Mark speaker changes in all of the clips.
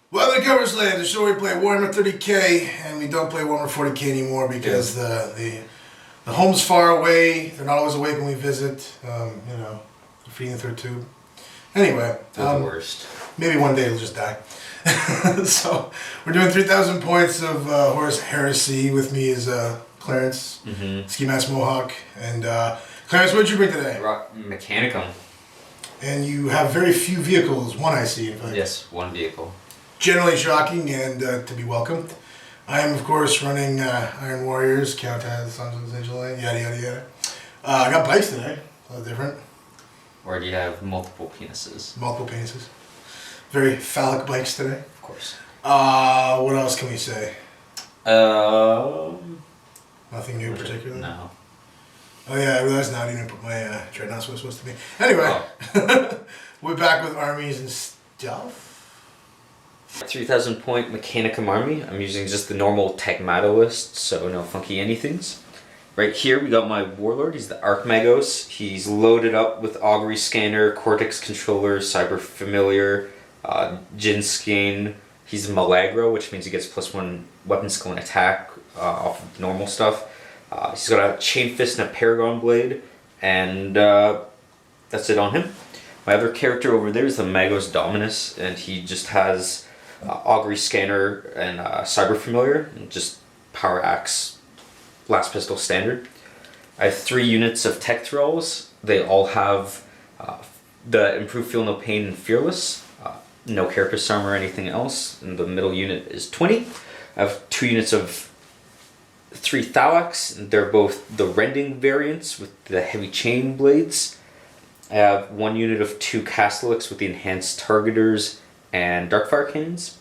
Speaker 1: Welcome to Cover Slave, the show where we play Warhammer 30k, and we don't play Warhammer 40k anymore because the home's far away. They're not always awake when we visit. They're feeding the third tube. Anyway,
Speaker 2: they're the worst.
Speaker 1: Maybe one day it'll just die. So we're doing 3,000 points of Horus Heresy. With me is Clarence, Ski Mask Mohawk, and Clarence, what did you bring today?
Speaker 2: Mechanicum.
Speaker 1: And you have very few vehicles. One I see, in fact.
Speaker 2: Yes, one vehicle.
Speaker 1: Generally shocking and to be welcomed. I am, of course, running Iron Warriors, Countess, Sons of the Sigillite, yada yada yada. I got bikes today, a little different.
Speaker 2: Or do you have multiple penises?
Speaker 1: Multiple penises. Very phallic bikes today.
Speaker 2: Of course.
Speaker 1: What else can we say? Nothing new in particular?
Speaker 2: No.
Speaker 1: Oh yeah, I realized now I didn't put my dreadnoughts where it's supposed to be. Anyway, we're back with armies and stuff.
Speaker 2: 3,000 point Mechanicum army. I'm using just the normal taghmata list, so no funky anythings. Right here we got my warlord. He's the Archmagos. He's loaded up with augury scanner, cortex controller, cyber familiar, Jin skin. He's Milagro, which means he gets +1 weapon skill and attack off of normal stuff. He's got a chain fist and a paragon blade, and that's it on him. My other character over there is the Magos Dominus, and he just has augury scanner and cyber familiar, and just power axe, blast pistol standard. I have 3 units of tech thralls. They all have the improved feel no pain and fearless, no carapace armor or anything else, and the middle unit is 20. I have 2 units of 3 Thawax, and they're both the rending variants with the heavy chain blades. I have 1 unit of 2 Castellix with the enhanced targeters and Darkfire cannons.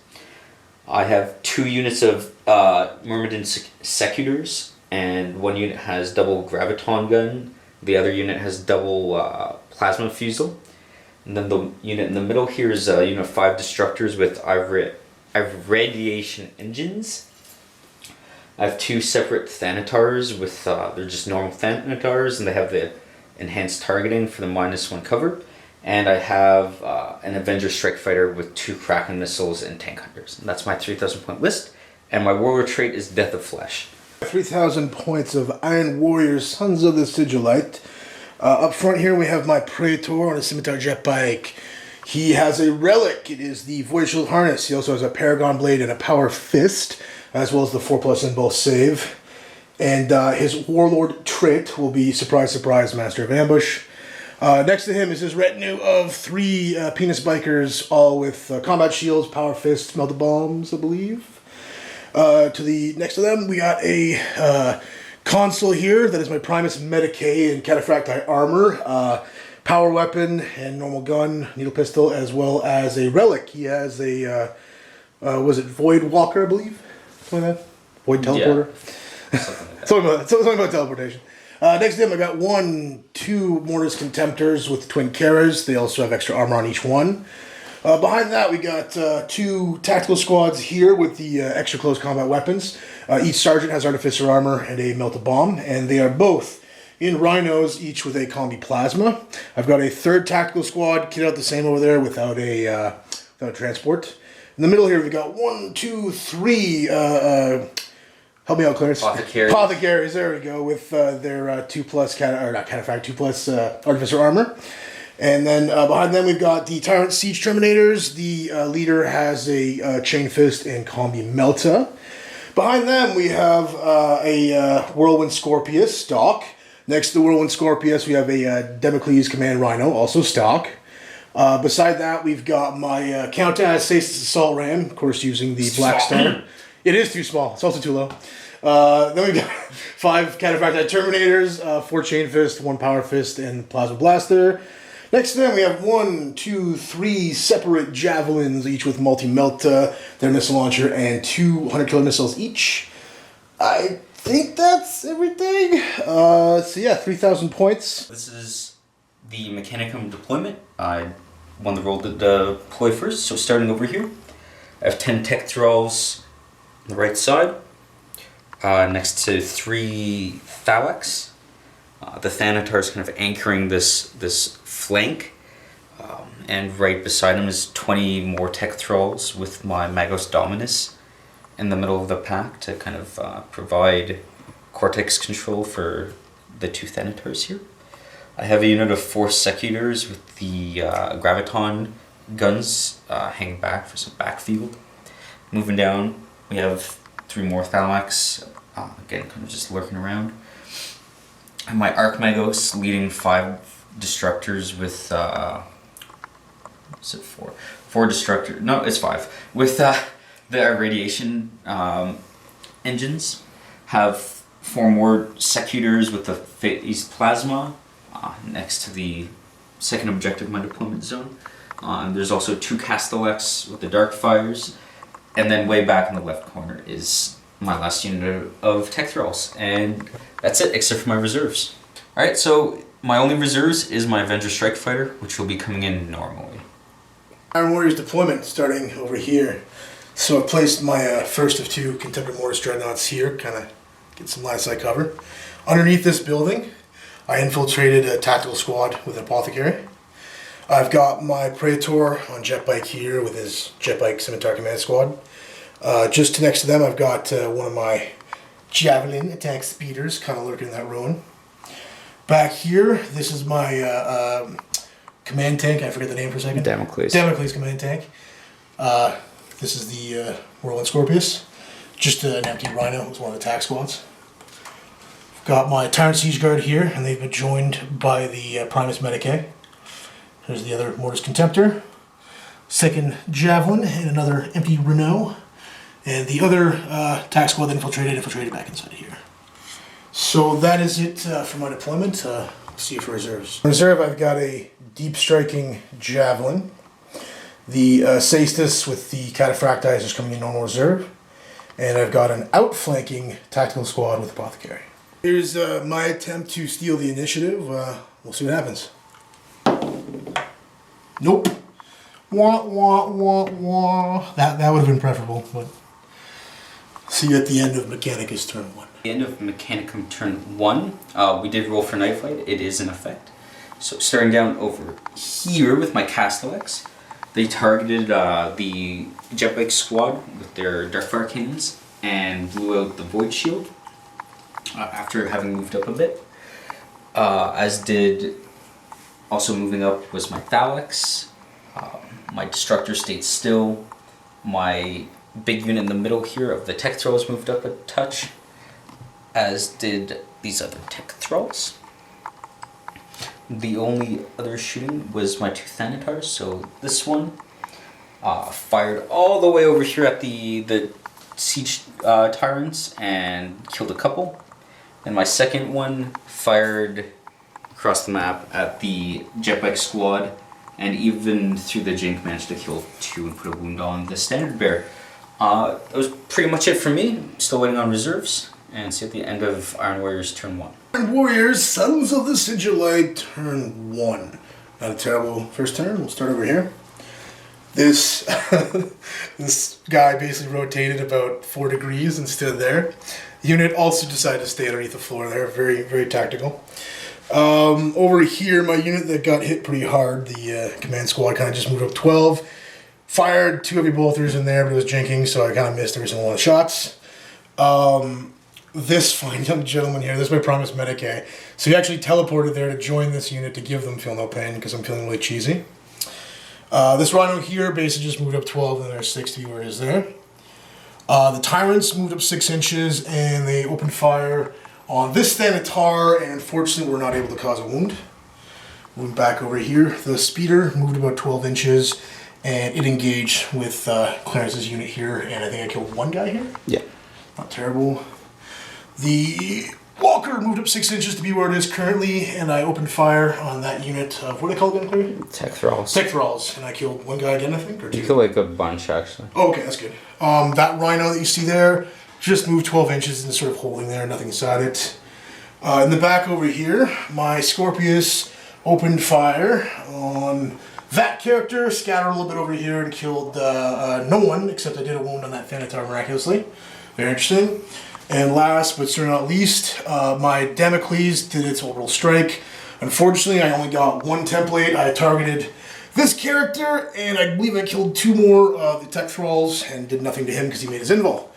Speaker 2: I have 2 units of Myrmidon Secutors, and 1 unit has double graviton gun. The other unit has double plasma fusel. And then the unit in the middle here is a unit of 5 Destructors with radiation engines. I have 2 separate Thanatars with, they're just normal Thanatars, and they have the enhanced targeting for the -1 cover. And I have an Avenger Strike Fighter with 2 Kraken missiles and tank hunters. And that's my 3,000 point list. And my warrior trait is Death of Flesh.
Speaker 1: 3,000 points of Iron Warriors, Sons of the Sigillite. Up front here we have my Praetor on a Scimitar Jet Bike. He has a relic. It is the Void Shield Harness. He also has a Paragon Blade and a Power Fist, as well as the 4+ in both save. And his Warlord trait will be Surprise Surprise, Master of Ambush. Next to him is his retinue of 3 penis bikers, all with combat shields, power fists, melted bombs, I believe. Next to them, we got a console here. That is my Primus Medicae and Cataphracti armor, power weapon and normal gun, needle pistol, as well as a relic. He has a, was it Void Walker, I believe? Something like that? Void Teleporter? Yeah. Something about teleportation. Next to them, I got 2 Mortis Contemptors with twin Karas. They also have extra armor on each one. Behind that, we got 2 tactical squads here with the extra close combat weapons. Each sergeant has artificer armor and a melted bomb, and they are both in rhinos, each with a combi plasma. I've got a 3rd tactical squad kitted out the same over there without a transport. In the middle here, we got 1, 2, 3. Help me out, Clarence. Apothecaries, there we go, with their 2+ Cataphract, 2+ Artificer armor. And then behind them we've got the Tyrant Siege Terminators. The leader has a Chain Fist and Combi Melta. Behind them we have a Whirlwind Scorpius, stock. Next to the Whirlwind Scorpius we have a Democles Command Rhino, also stock. Beside that we've got my Countess Stasis Assault Ram, of course using the Black Star. It is too small. It's also too low. Then we've got 5 Cataphracti Terminators, 4 Chain Fist, 1 Power Fist, and Plasma Blaster. Next to them, we have 1, 2, 3 separate Javelins, each with multi-melta, their missile launcher, and 2 100 missiles each. I think that's everything. So yeah, 3,000 points.
Speaker 2: This is the Mechanicum deployment. I won the role to deploy first, so starting over here, I have 10 tech thralls on the right side, next to 3 Thawax. The Thanatar is kind of anchoring this flank, and right beside him is 20 more tech thralls with my Magos Dominus in the middle of the pack to kind of provide cortex control for the two Thanatars here. I have a unit of 4 Secutors with the Graviton guns hanging back for some backfield. Moving down, we have 3 more Thalmax, again kind of just lurking around. And my Archmagos leading 5 Destructors with, is it 4? 4 Destructors, no it's 5, with the irradiation engines. Have 4 more Secutors with the Phase Plasma next to the second objective of my deployment zone. There's also 2 Castellex with the Dark Fires, and then way back in the left corner is my last unit of Tech Thralls, and that's it except for my reserves. Alright, so my only reserves is my Avenger Strike Fighter, which will be coming in normally.
Speaker 1: Iron Warriors deployment starting over here. So I placed my first of 2 Contemporary Mortis Dreadnoughts here, kind of get some line of sight cover. Underneath this building, I infiltrated a tactical squad with an Apothecary. I've got my Praetor on jet bike here with his jet bike Scimitar Command Squad. Just next to them, I've got one of my Javelin attack speeders kind of lurking in that ruin. Back here, this is my command tank. I forget the name for a second.
Speaker 2: Damocles.
Speaker 1: Damocles command tank. This is the Whirlwind Scorpius. Just an empty Rhino. It's one of the attack squads. Got my Tyrant Siege Guard here, and they've been joined by the Primus Medicae. There's the other Mortis Contemptor. Second Javelin, and another empty Renault. And the other attack squad that infiltrated back inside here. So that is it for my deployment. See you for reserves. In reserve, I've got a deep striking Javelin. The Caestus with the Cataphractizers coming in normal reserve. And I've got an outflanking tactical squad with Apothecary. Here's my attempt to steal the initiative. We'll see what happens. Nope. Wah, wah, wah, wah. That would have been preferable, but see you at the end of Mechanicus turn 1.
Speaker 2: At the end of Mechanicum turn 1, we did roll for Night Flight. It is in effect. So starting down over here with my Castellex, they targeted the Jetbike squad with their Darkfire cannons and blew out the Void Shield after having moved up a bit. As did, also moving up was my Thalex. My Destructor stayed still. My big unit in the middle here of the Tech Thralls moved up a touch, as did these other Tech Thralls. The only other shooting was my 2 Thanatars, so this one fired all the way over here at the Siege Tyrants and killed a couple. And my second one fired across the map at the Jetbike squad, and even through the Jink managed to kill 2 and put a wound on the Standard Bearer. That was pretty much it for me. Still waiting on reserves, and see you at the end of Iron Warriors turn 1.
Speaker 1: Iron Warriors, Sons of the Sigillite, turn 1. Not a terrible first turn. We'll start over here. This this guy basically rotated about 4 degrees and stood there. The unit also decided to stay underneath the floor there. Very, very tactical. Over here, my unit that got hit pretty hard, the command squad, kind of just moved up 12. Fired 2 heavy bolters in there, but it was jinking, so I kind of missed every single one of the shots. This fine young gentleman here, this is my Primus Medicae. So he actually teleported there to join this unit to give them Feel No Pain, because I'm feeling really cheesy. This Rhino here basically just moved up 12, and there's 60 where it is there. The Tyrants moved up 6 inches, and they opened fire on this Thanatar, and unfortunately were not able to cause a wound. Moving back over here, the Speeder moved about 12 inches, and it engaged with Clarence's unit here, and I think I killed 1 guy here.
Speaker 2: Yeah.
Speaker 1: Not terrible. The Walker moved up 6 inches to be where it is currently, and I opened fire on that unit of, what are they called again, Claire?
Speaker 2: Tech Thralls.
Speaker 1: Tech Thralls, and I killed 1 guy again, I think, or 2?
Speaker 2: You killed like a bunch, actually.
Speaker 1: Oh, okay, that's good. That Rhino that you see there just moved 12 inches and sort of holding there, nothing inside it. In the back over here, my Scorpius opened fire on that character, scattered a little bit over here, and killed no one, except I did a wound on that Thanatar miraculously. Very interesting. And last, but certainly not least, my Damocles did its orbital strike. Unfortunately, I only got 1 template. I targeted this character, and I believe I killed 2 more of the tech thralls and did nothing to him because he made his invul.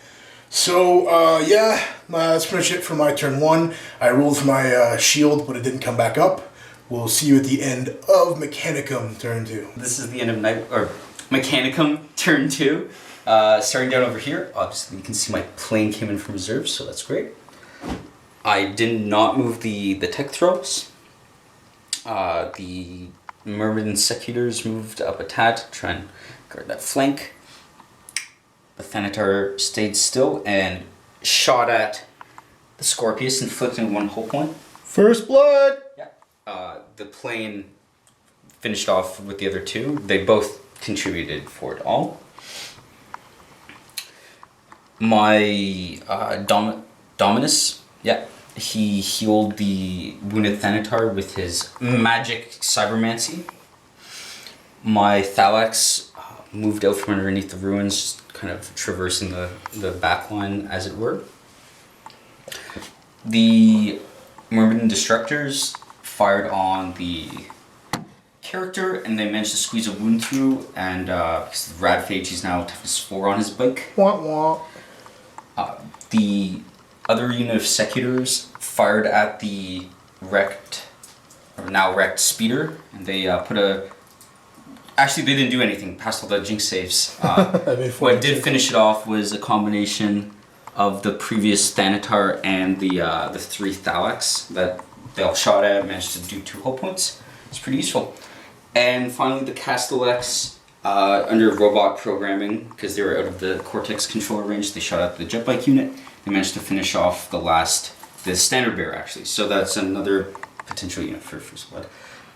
Speaker 1: So, yeah, that's pretty much it for my turn 1. I rolled for my shield, but it didn't come back up. We'll see you at the end of Mechanicum turn 2.
Speaker 2: This is the end of Mechanicum turn 2. Starting down over here, obviously you can see my plane came in from reserve, so that's great. I did not move the tech thralls. The Myrmidon Secutors moved up a tad to try and guard that flank. The Thanatar stayed still and shot at the Scorpius, inflicting 1 hull point.
Speaker 1: First blood!
Speaker 2: Yeah. The plane finished off with the other 2. They both contributed for it all. My Dominus, yeah, he healed the wounded Thanatar with his magic cybermancy. My Thalax moved out from underneath the ruins, just kind of traversing the back line, as it were. The Myrmidon Destructors fired on the character, and they managed to squeeze a wound through, and because of Radphage, he's now toughness 4 on his bike.
Speaker 1: Wah wah.
Speaker 2: The other unit of Secutors fired at the now wrecked speeder, and they put a... Actually, they didn't do anything, passed all the jinx saves. What did finish it off was a combination of the previous Thanatar and the 3 Thalax that they all shot at, managed to do 2 hull points. It's pretty useful. And finally, the Castellex, under robot programming, because they were out of the Cortex controller range, they shot at the jet bike unit. They managed to finish off the standard bearer, actually. So that's another potential unit for First Blood.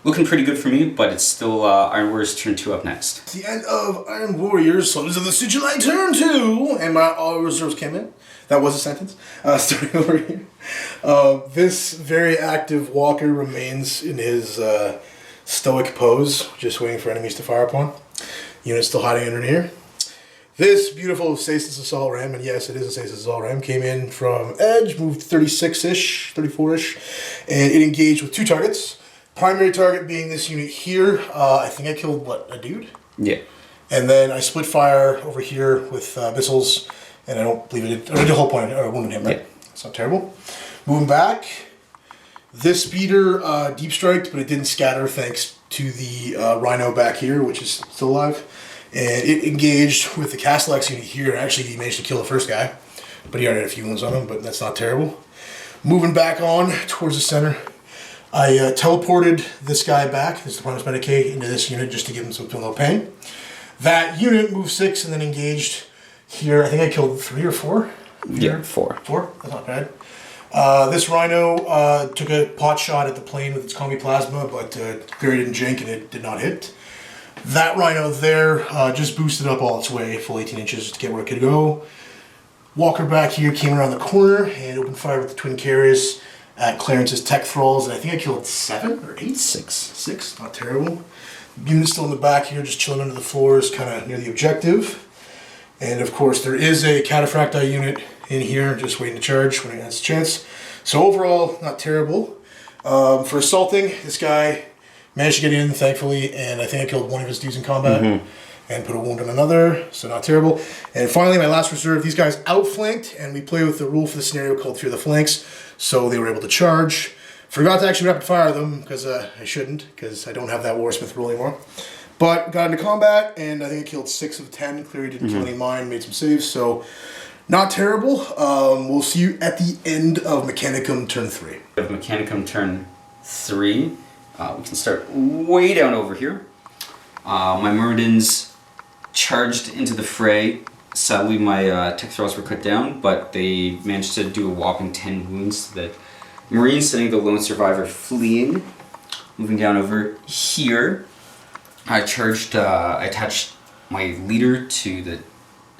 Speaker 2: Looking pretty good for me, but it's still Iron Warriors turn 2 up next.
Speaker 1: It's the end of Iron Warriors, Soldiers of the Sigillite turn 2, and my all reserves came in. That was a sentence. Starting over here. This very active walker remains in his stoic pose, just waiting for enemies to fire upon. Unit still hiding under here. This beautiful Stasis Assault Ram, and yes, it is a Stasis Assault Ram, came in from Edge, moved 36-ish, 34-ish, and it engaged with 2 targets. Primary target being this unit here. I think I killed, what, a dude?
Speaker 2: Yeah.
Speaker 1: And then I split fire over here with missiles, and I don't believe it did, or I did a whole point, or wounded him, right? Yeah. It's not terrible. Moving back, this speeder deep striked, but it didn't scatter thanks to the Rhino back here, which is still alive. And it engaged with the Castellex unit here. Actually, he managed to kill the first guy, but he already had a few wounds on him, but that's not terrible. Moving back on towards the center, I teleported this guy back, this Primus Medicae, into this unit just to give him some little pain. That unit moved 6 and then engaged here. I think I killed 3 or 4.
Speaker 2: Yeah, 4.
Speaker 1: 4? That's not bad. This Rhino took a pot shot at the plane with its combi plasma, but clearly didn't jink and it did not hit. That Rhino there just boosted up all its way, full 18 inches to get where it could go. Walker back here came around the corner and opened fire with the twin carriers at Clarence's tech thralls, and I think I killed 7 or 8? 6, not terrible. Unit still in the back here, just chilling under the floors, kind of near the objective. And of course, there is a Cataphracti unit in here, just waiting to charge when it has a chance. So overall, not terrible. For assaulting, this guy managed to get in, thankfully, and I think I killed 1 of his dudes in combat and put a wound on another, so not terrible. And finally, my last reserve, these guys outflanked, and we play with the rule for the scenario called Fear the Flanks, so they were able to charge. Forgot to actually rapid fire them, because I shouldn't, because I don't have that Warsmith rule anymore. But got into combat, and I think I killed 6 of 10, clearly didn't kill any of mine, made some saves, so not terrible. We'll see you at the end of Mechanicum turn 3.
Speaker 2: Of Mechanicum turn 3, we can start way down over here. My Myrmidons charged into the fray. Sadly, my tech thralls were cut down, but they managed to do a whopping 10 wounds to the Marines, sending the lone survivor fleeing. Moving down over here, I attached my leader to the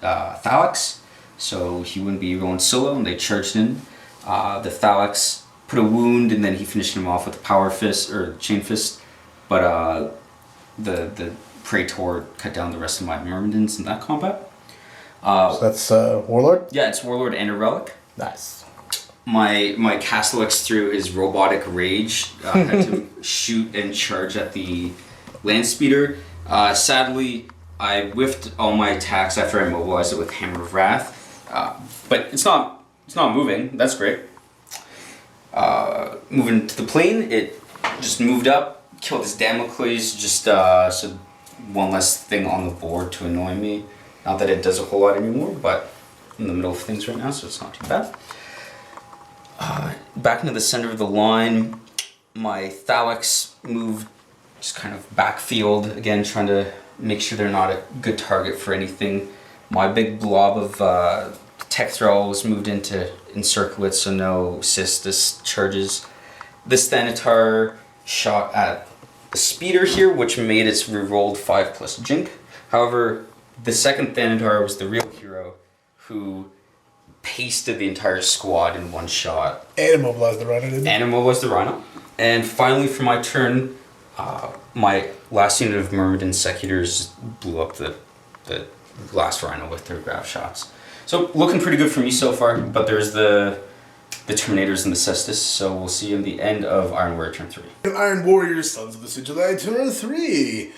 Speaker 2: Thalax, so he wouldn't be going solo, and they charged in. The Thalax put a wound, and then he finished him off with a power fist, or chain fist, but the Praetor cut down the rest of my Myrmidons in that combat.
Speaker 1: So that's Warlord?
Speaker 2: Yeah, it's Warlord and a Relic.
Speaker 1: Nice.
Speaker 2: My Castellex, through his robotic rage, had to shoot and charge at the land speeder. Sadly, I whiffed all my attacks after I mobilized it with Hammer of Wrath, but it's not moving. That's great. Moving to the plane, it just moved up, killed his Damocles, just so one less thing on the board to annoy me. Not that it does a whole lot anymore, but I'm in the middle of things right now, so it's not too bad. Back into the center of the line, my Thalax moved just kind of backfield, again trying to make sure they're not a good target for anything. My big blob of tech thralls moved in to encircle it, so no Sistis charges. This Thanatar shot at the speeder here, which made its rerolled 5+ Jink. However, the second Thanatar was the real hero, who pasted the entire squad in one shot.
Speaker 1: And immobilized the Rhino, didn't it?
Speaker 2: And immobilized the Rhino. And finally, for my turn, my last unit of Myrmidon Secutors blew up the last Rhino with their grab shots. So looking pretty good for me so far, but there's the Terminators and the Cestus, so we'll see you in the end of Iron Warrior turn 3.
Speaker 1: Iron Warriors, Sons of the Sigillite, turn 3.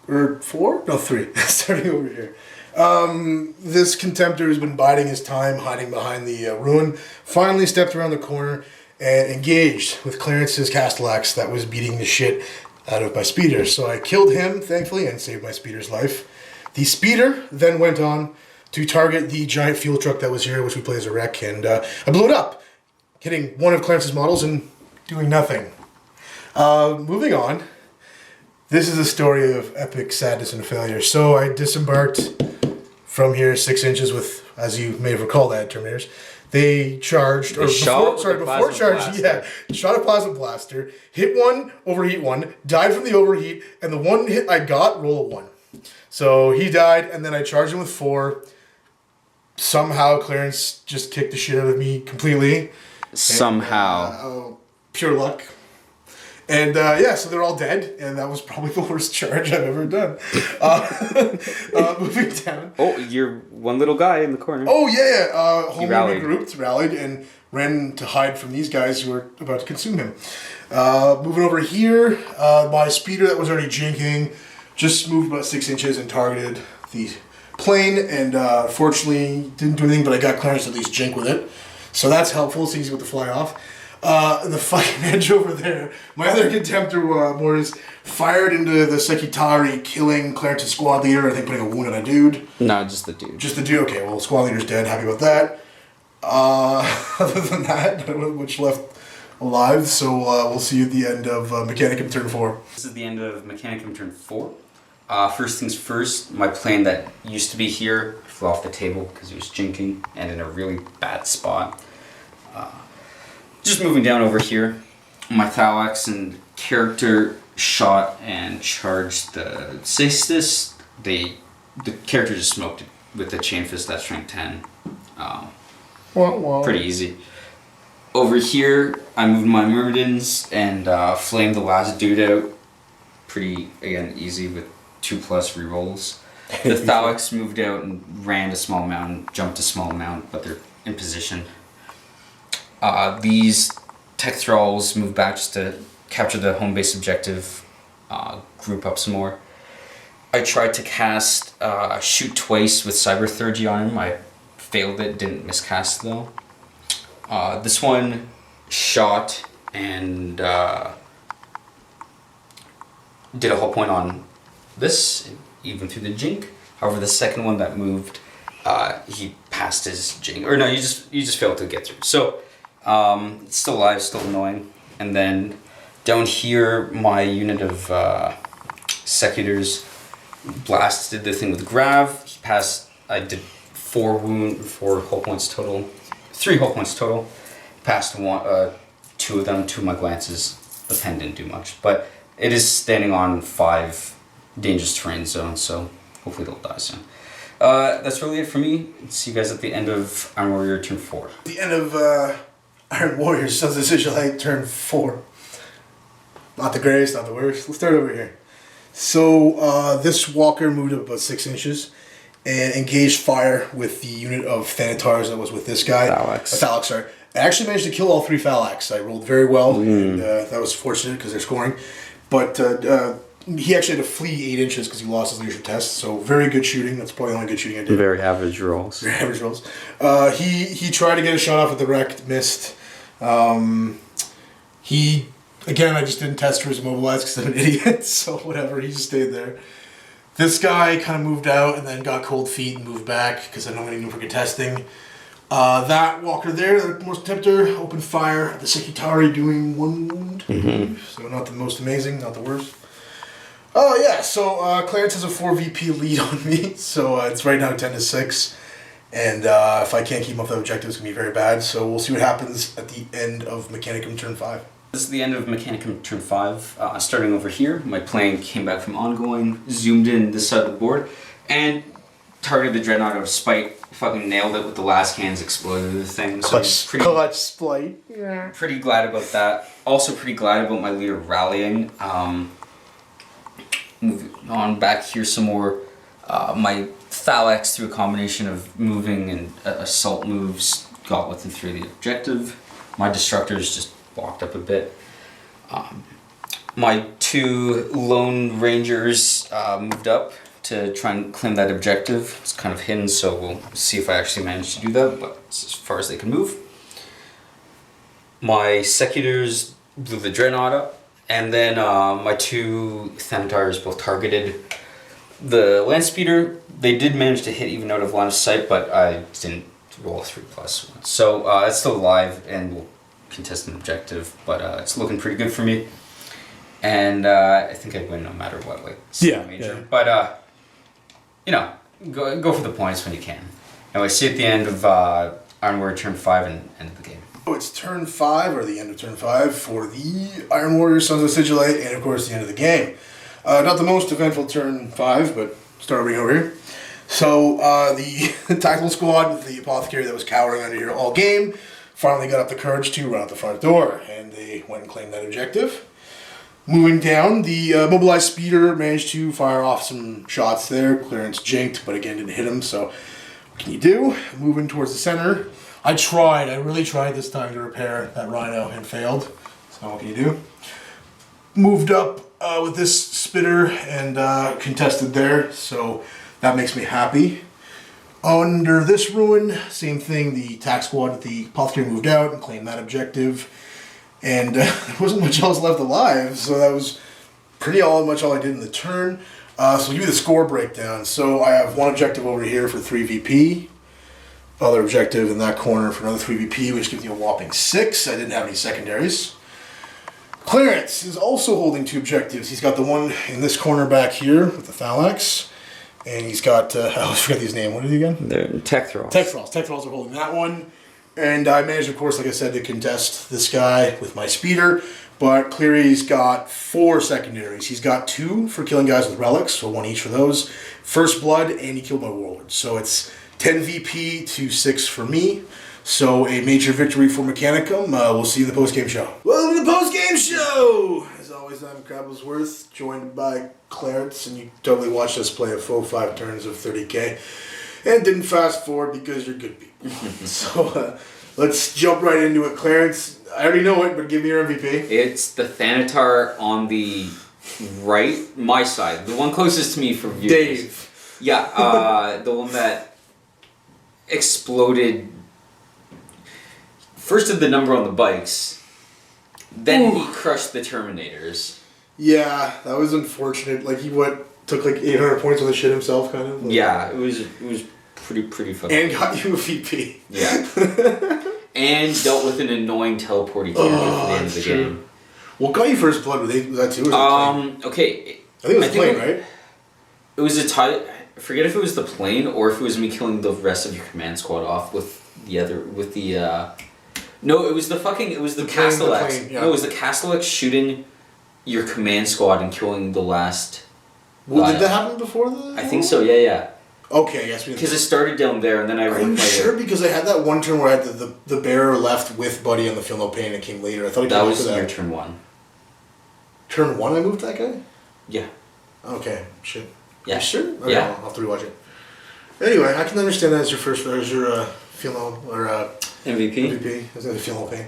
Speaker 1: Or 4? No, 3. Starting over here. This Contemptor has been biding his time, hiding behind the ruin, finally stepped around the corner and engaged with Clarence's Castellax that was beating the shit out of my speeder. So I killed him, thankfully, and saved my speeder's life. The speeder then went on to target the giant fuel truck that was here, which we play as a wreck, and I blew it up, hitting one of Clarence's models and doing nothing. Moving on, this is a story of epic sadness and failure. So I disembarked from here 6 inches with, as you may have recalled that, Terminators. They charged, or before charged, yeah, shot a plasma blaster, hit one, overheat one, died from the overheat, and the one hit I got, roll a 1. So he died, and then I charged him with 4. Somehow Clarence just kicked the shit out of me completely.
Speaker 2: Somehow.
Speaker 1: And, pure luck. And yeah, so they're all dead, and that was probably the worst charge I've ever done. Moving down.
Speaker 2: Oh, you're one little guy in the corner.
Speaker 1: Oh yeah, Homie
Speaker 2: rallied.
Speaker 1: regrouped, rallied, and ran to hide from these guys who were about to consume him. Moving over here, my speeder that was already jinking just moved about 6 inches and targeted the plane, and fortunately didn't do anything, but I got Clarence to at least jink with it. So that's helpful, it's easy with the fly off. The fucking edge over there, my other Contemptor Mortis fired into the Sekitari, killing Clarence's squad leader, I think putting a wound on a dude.
Speaker 2: No, just the dude.
Speaker 1: Just the dude, okay, well, squad leader's dead, happy about that. Other than that, which left alive, so we'll see you at the end of Mechanicum turn 4.
Speaker 2: This is the end of Mechanicum turn 4. First things first, my plane that used to be here flew off the table because it was jinking and in a really bad spot. Just moving down over here, my Thalax and character shot and charged the Cistus. The character just smoked it with the Chain Fist at strength 10. Pretty easy. Over here, I moved my Myrmidons and flamed the last dude out. Pretty, again, easy with 2+ rerolls. The Thalax moved out and ran to small mountain, jumped to small mountain, but they're in position. These tech thralls moved back just to capture the home base objective, group up some more. I tried to cast Shoot Twice with Cyberthurgy on him. I failed it, didn't miscast though. This one shot and did a whole point on this, even through the jink. However, the second one that moved, he passed his jink, or no, you just failed to get through. So it's still alive, still annoying. And then down here, my unit of Secutors blasted the thing with Grav. He passed. I did 4 hull points total, 3 hull points total. Passed 2 of them, 2 of my glances. The pen didn't do much, but it is standing on 5 dangerous terrain zones, so hopefully they'll die soon. That's really it for me. See you guys at the end of Iron Warrior turn 4.
Speaker 1: The end of Iron Warriors, Sons of Sigillite, turn 4. Not the greatest, not the worst. Let's start over here. So this walker moved up about 6 inches and engaged fire with the unit of Thanatars that was with this guy. Thalax, sorry. I actually managed to kill all 3 Thalax. I rolled very well, and that was fortunate because they're scoring. But he actually had to flee 8 inches because he lost his leadership test. So very good shooting. That's probably the only good shooting I did.
Speaker 2: Very average rolls.
Speaker 1: Very average rolls. He tried to get a shot off at the wreck, missed. He, again, I just didn't test for his immobilized because I'm an idiot. So whatever, he just stayed there. This guy kind of moved out and then got cold feet and moved back because I don't really know for contesting. That walker there, the most tempter, opened fire at the Sekitari, doing 1 wound. Mm-hmm. So not the most amazing, not the worst. Oh yeah, so Clarence has a 4 VP lead on me, so it's right now 10-6. And if I can't keep up that objective, it's going to be very bad. So we'll see what happens at the end of Mechanicum turn 5.
Speaker 3: This is the end of Mechanicum turn 5. Starting over here, my plane came back from ongoing, zoomed in this side of the board, and targeted the Dreadnought out of spite. Fucking nailed it with the last cans, exploded the thing. So
Speaker 1: Clutch spite.
Speaker 3: Yeah. Pretty glad about that. Also pretty glad about my leader rallying. Moving on back here some more. My Thalax, through a combination of moving and assault moves, got with and through the objective. My Destructors just walked up a bit. My 2 Lone Rangers moved up to try and claim that objective. It's kind of hidden, so we'll see if I actually manage to do that, but it's as far as they can move. My Secutors blew the Dreadnought up, and then my 2 Thanatars both targeted the Landspeeder. They did manage to hit even out of line of sight, but I didn't roll 3+1. So it's still alive, and we'll contest an objective, but it's looking pretty good for me. And I think I'd win no matter what, like, major. Yeah. But, you know, go for the points when you can. Anyway, see you at the end of Iron Warrior turn 5 and end of the game.
Speaker 1: Oh, it's turn 5, or the end of turn 5, for the Iron Warrior, Sons of Sigillite, and of course the end of the game. Not the most eventful turn 5, but starting over here. So, the tactical squad with the Apothecary that was cowering under here all game finally got up the courage to run out the front door, and they went and claimed that objective. Moving down, the mobilized speeder managed to fire off some shots there. Clarence jinked, but again didn't hit him, so what can you do? Moving towards the center. I really tried this time to repair that Rhino and failed, so what can you do? Moved up with this spitter and contested there, so that makes me happy. Under this ruin, same thing, the attack squad with the Apothecary moved out and claimed that objective. And there wasn't much else left alive, so that was pretty much all I did in the turn. So I'll give you the score breakdown. So I have 1 objective over here for 3 VP. Other objective in that corner for another 3 VP, which gives me a whopping 6. I didn't have any secondaries. Clarence is also holding 2 objectives. He's got the one in this corner back here with the Thalax. And he's got, I always forget his name. What is he again?
Speaker 2: They're Tech Thralls.
Speaker 1: Tech Thralls. Tech Thralls are holding that one. And I managed, of course, like I said, to contest this guy with my speeder. But Cleary's got 4 secondaries. He's got 2 for killing guys with relics, so 1 each for those. First blood, and he killed my warlord. So it's 10 VP to 6 for me. So a major victory for Mechanicum. We'll see you in the postgame show. Welcome to the postgame show! As always, I'm crablezworth, joined by Clarence, and you totally watched us play a full 5 turns of 30k. And didn't fast forward because you're good people. So let's jump right into it. Clarence, I already know it, but give me your MVP.
Speaker 3: It's the Thanatar on the right, my side. The one closest to me for viewers.
Speaker 1: Dave.
Speaker 3: Yeah, the one that exploded. First did the number on the bikes, then he crushed the Terminators.
Speaker 1: Yeah, that was unfortunate. Like, he took like 800 points on the shit himself, kind of. Like,
Speaker 3: yeah, it was pretty fucking.
Speaker 1: And got you a VP.
Speaker 3: Yeah. And dealt with an annoying teleporting character at the end of the game.
Speaker 1: What got you first blood? Was that too?
Speaker 3: Okay.
Speaker 1: I think it was the plane, right?
Speaker 3: It was a tie. I forget if it was the plane or if it was me killing the rest of your command squad off with the other No, it was the Castellax.
Speaker 1: Yeah.
Speaker 3: No, it was the Castellax shooting your command squad and killing the last.
Speaker 1: Well, did that happen before the?
Speaker 3: I think so. Yeah.
Speaker 1: Okay, yes.
Speaker 3: Because it started down there and then I.
Speaker 1: Are you sure? Because I had that one turn where I had the bearer left with Buddy on the Feel No Pain and it came later. I thought
Speaker 3: that was your turn 1.
Speaker 1: Turn 1, I moved that guy.
Speaker 3: Yeah.
Speaker 1: Okay. Shit.
Speaker 3: Yeah.
Speaker 1: You sure? Okay,
Speaker 3: Yeah.
Speaker 1: I'll have to rewatch it. Anyway, I can understand that as your first, as your Feel No or
Speaker 3: MVP.
Speaker 1: MVP. I was gonna Feel No Pain.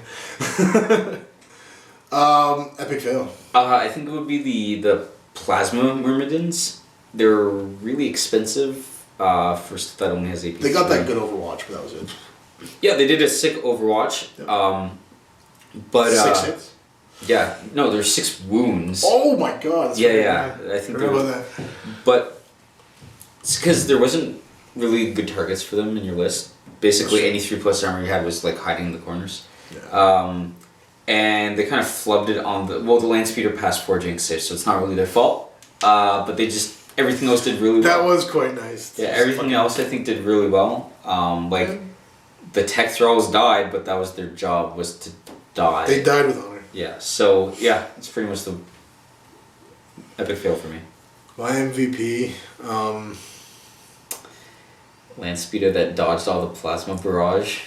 Speaker 1: Epic fail.
Speaker 3: I think it would be the
Speaker 2: plasma myrmidons. They're really expensive for stuff that only has AP.
Speaker 1: They got that good Overwatch, but that was it.
Speaker 2: Yeah, they did a sick Overwatch.
Speaker 1: Yep.
Speaker 2: But
Speaker 1: 6 hits?
Speaker 2: yeah, no, there's 6 wounds.
Speaker 1: Oh my god. That's
Speaker 2: Yeah, I think
Speaker 1: there was that.
Speaker 2: But it's because there wasn't really good targets for them in your list. Basically, any 3+ armor you had was like hiding in the corners.
Speaker 1: Yeah.
Speaker 2: And they kind of flubbed it on the land speeder passed 4 jinx saves, so it's not really their fault. But they just everything else did really well.
Speaker 1: That was quite nice.
Speaker 2: Yeah, everything else I think did really well. The tech thralls died, but that was their job, was to die.
Speaker 1: They died with honor.
Speaker 2: Yeah, so yeah, it's pretty much the epic fail for me.
Speaker 1: My MVP,
Speaker 2: Land speeder that dodged all the plasma barrage.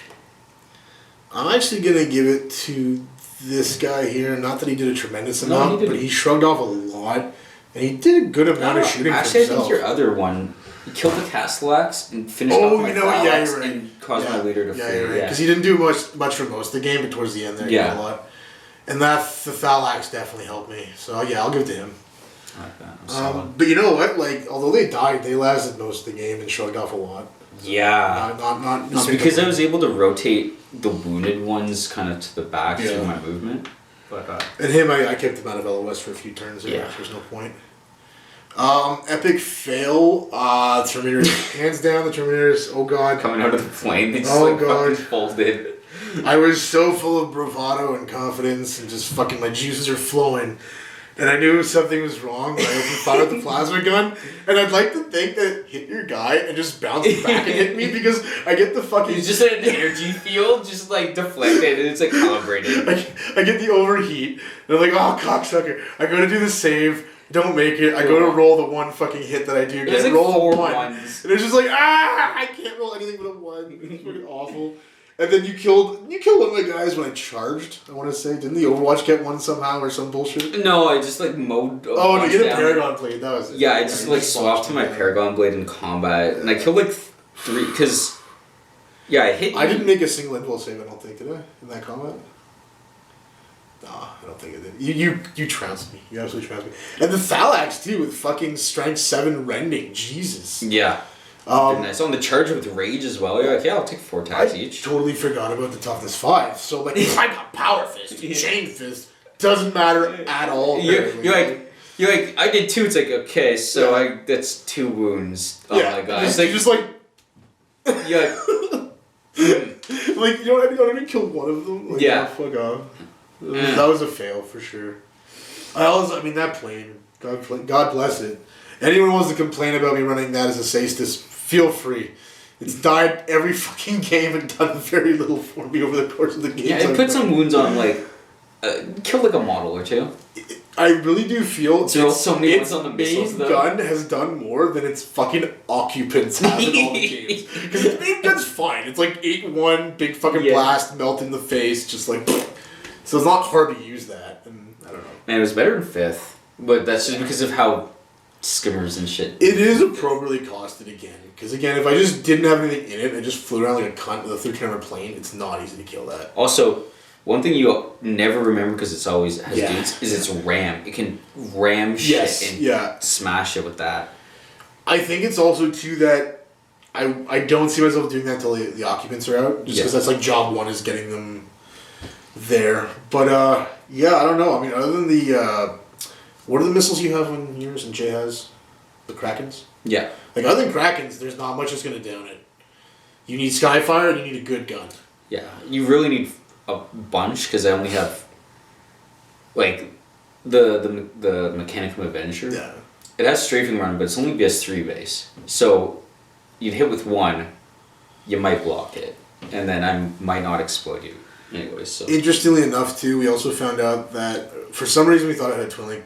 Speaker 1: I'm actually gonna give it to this guy here. Not that he did a tremendous amount,
Speaker 2: he
Speaker 1: but he shrugged off a lot, and he did a good amount of shooting.
Speaker 2: Actually,
Speaker 1: for
Speaker 2: I think
Speaker 1: himself.
Speaker 2: your other one, he killed the Castellax and finished off my
Speaker 1: you know what? Yeah,
Speaker 2: Phalanx
Speaker 1: you're right.
Speaker 2: and caused my leader to
Speaker 1: Yeah,
Speaker 2: flee.
Speaker 1: you're right. Because he didn't do much for most of the game, but towards the end there, he did a lot. And the Phalanx definitely helped me. So yeah, I'll give it to him. But you know what? Like, although they died, they lasted most of the game and shrugged off a lot.
Speaker 2: Yeah.
Speaker 1: Not
Speaker 2: it's because I was able to rotate the wounded ones kind of to the back through my movement. But
Speaker 1: and him, I kept him out of LOS for a few turns there.
Speaker 2: Yeah.
Speaker 1: There's no point. Epic fail. Terminators, hands down. The Terminators. Oh god.
Speaker 2: coming out of the plane, they just fucking folded.
Speaker 1: I was so full of bravado and confidence, and just fucking my juices are flowing. And I knew something was wrong when I opened fire with the plasma gun. And I'd like to think that it hit your guy and just bounced back and hit me because I get the fucking...
Speaker 2: It's just an energy field, just like deflected, and it's like calibrated.
Speaker 1: I get the overheat, and I'm like, oh, cocksucker. I go to do the save, don't make it. I go to roll the one fucking hit that I do.
Speaker 2: It's like
Speaker 1: roll
Speaker 2: 4
Speaker 1: a 1.
Speaker 2: ones.
Speaker 1: And it's just like, I can't roll anything but a 1. It's fucking awful. And then you killed one of my guys when I charged, I want to say. Didn't the Overwatch get one somehow or some bullshit?
Speaker 2: No, I just like mowed.
Speaker 1: Oh, no, you had a Paragon blade. That was it.
Speaker 2: Yeah, I just like swapped to my Paragon blade in combat, and I killed like 3 because. Yeah, I hit.
Speaker 1: I didn't make a single invul save. I don't think, did I? In that combat. Nah, I don't think I did. You trounced me. You absolutely trounced me. And the Phalanx too, with fucking strength 7 rending. Jesus.
Speaker 2: Yeah. Nice. On the charge with rage as well. You're like, yeah, I'll take 4 attacks each.
Speaker 1: Totally forgot about the toughness 5. So like, if I got power fist, chain fist, doesn't matter at all.
Speaker 2: You're like, I did 2. It's like, okay, so that's 2 wounds. Oh my god.
Speaker 1: It's like, just like.
Speaker 2: You're like.
Speaker 1: Like, you know what? I don't even kill one of them. Like,
Speaker 2: Yeah.
Speaker 1: Fuck off. That was a fail for sure. I mean, that plane. God bless it. Anyone wants to complain about me running that as a Saestus, feel free. It's died every fucking game and done very little for me over the course of the game.
Speaker 2: Yeah, it put some wounds on, like, killed like a model or 2.
Speaker 1: I really do feel
Speaker 2: There's so many wounds on the missiles,
Speaker 1: main
Speaker 2: though.
Speaker 1: gun has done more than its fucking occupants have in all the games. Because its main gun's fine. It's like 8-1, big fucking blast, melt in the face, just like... So it's not hard to use that, and I don't know.
Speaker 2: Man, it was better in 5th, but that's just because of how skimmers and shit.
Speaker 1: It is appropriately costed again. Because again, if I just didn't have anything in it and just flew around like a cunt with a 13 armor plane, it's not easy to kill that.
Speaker 2: Also, one thing you never remember because it's always has dudes is its ram. It can ram shit and smash it with that.
Speaker 1: I think it's also too that I don't see myself doing that until the occupants are out. Just because that's like job 1 is getting them there. But I don't know. I mean, other than the what are the missiles you have on yours and Jay has? The Krakens?
Speaker 2: Yeah.
Speaker 1: Like, other than Krakens, there's not much that's going to down it. You need Skyfire and you need a good gun.
Speaker 2: Yeah. You really need a bunch because I only have like the mechanicum Avenger.
Speaker 1: Yeah.
Speaker 2: It has strafing run, but it's only BS3 base. So you'd hit with 1, you might block it, and then I might not explode you. Anyways, so
Speaker 1: Interestingly enough, too, we also found out that for some reason we thought it had twin link.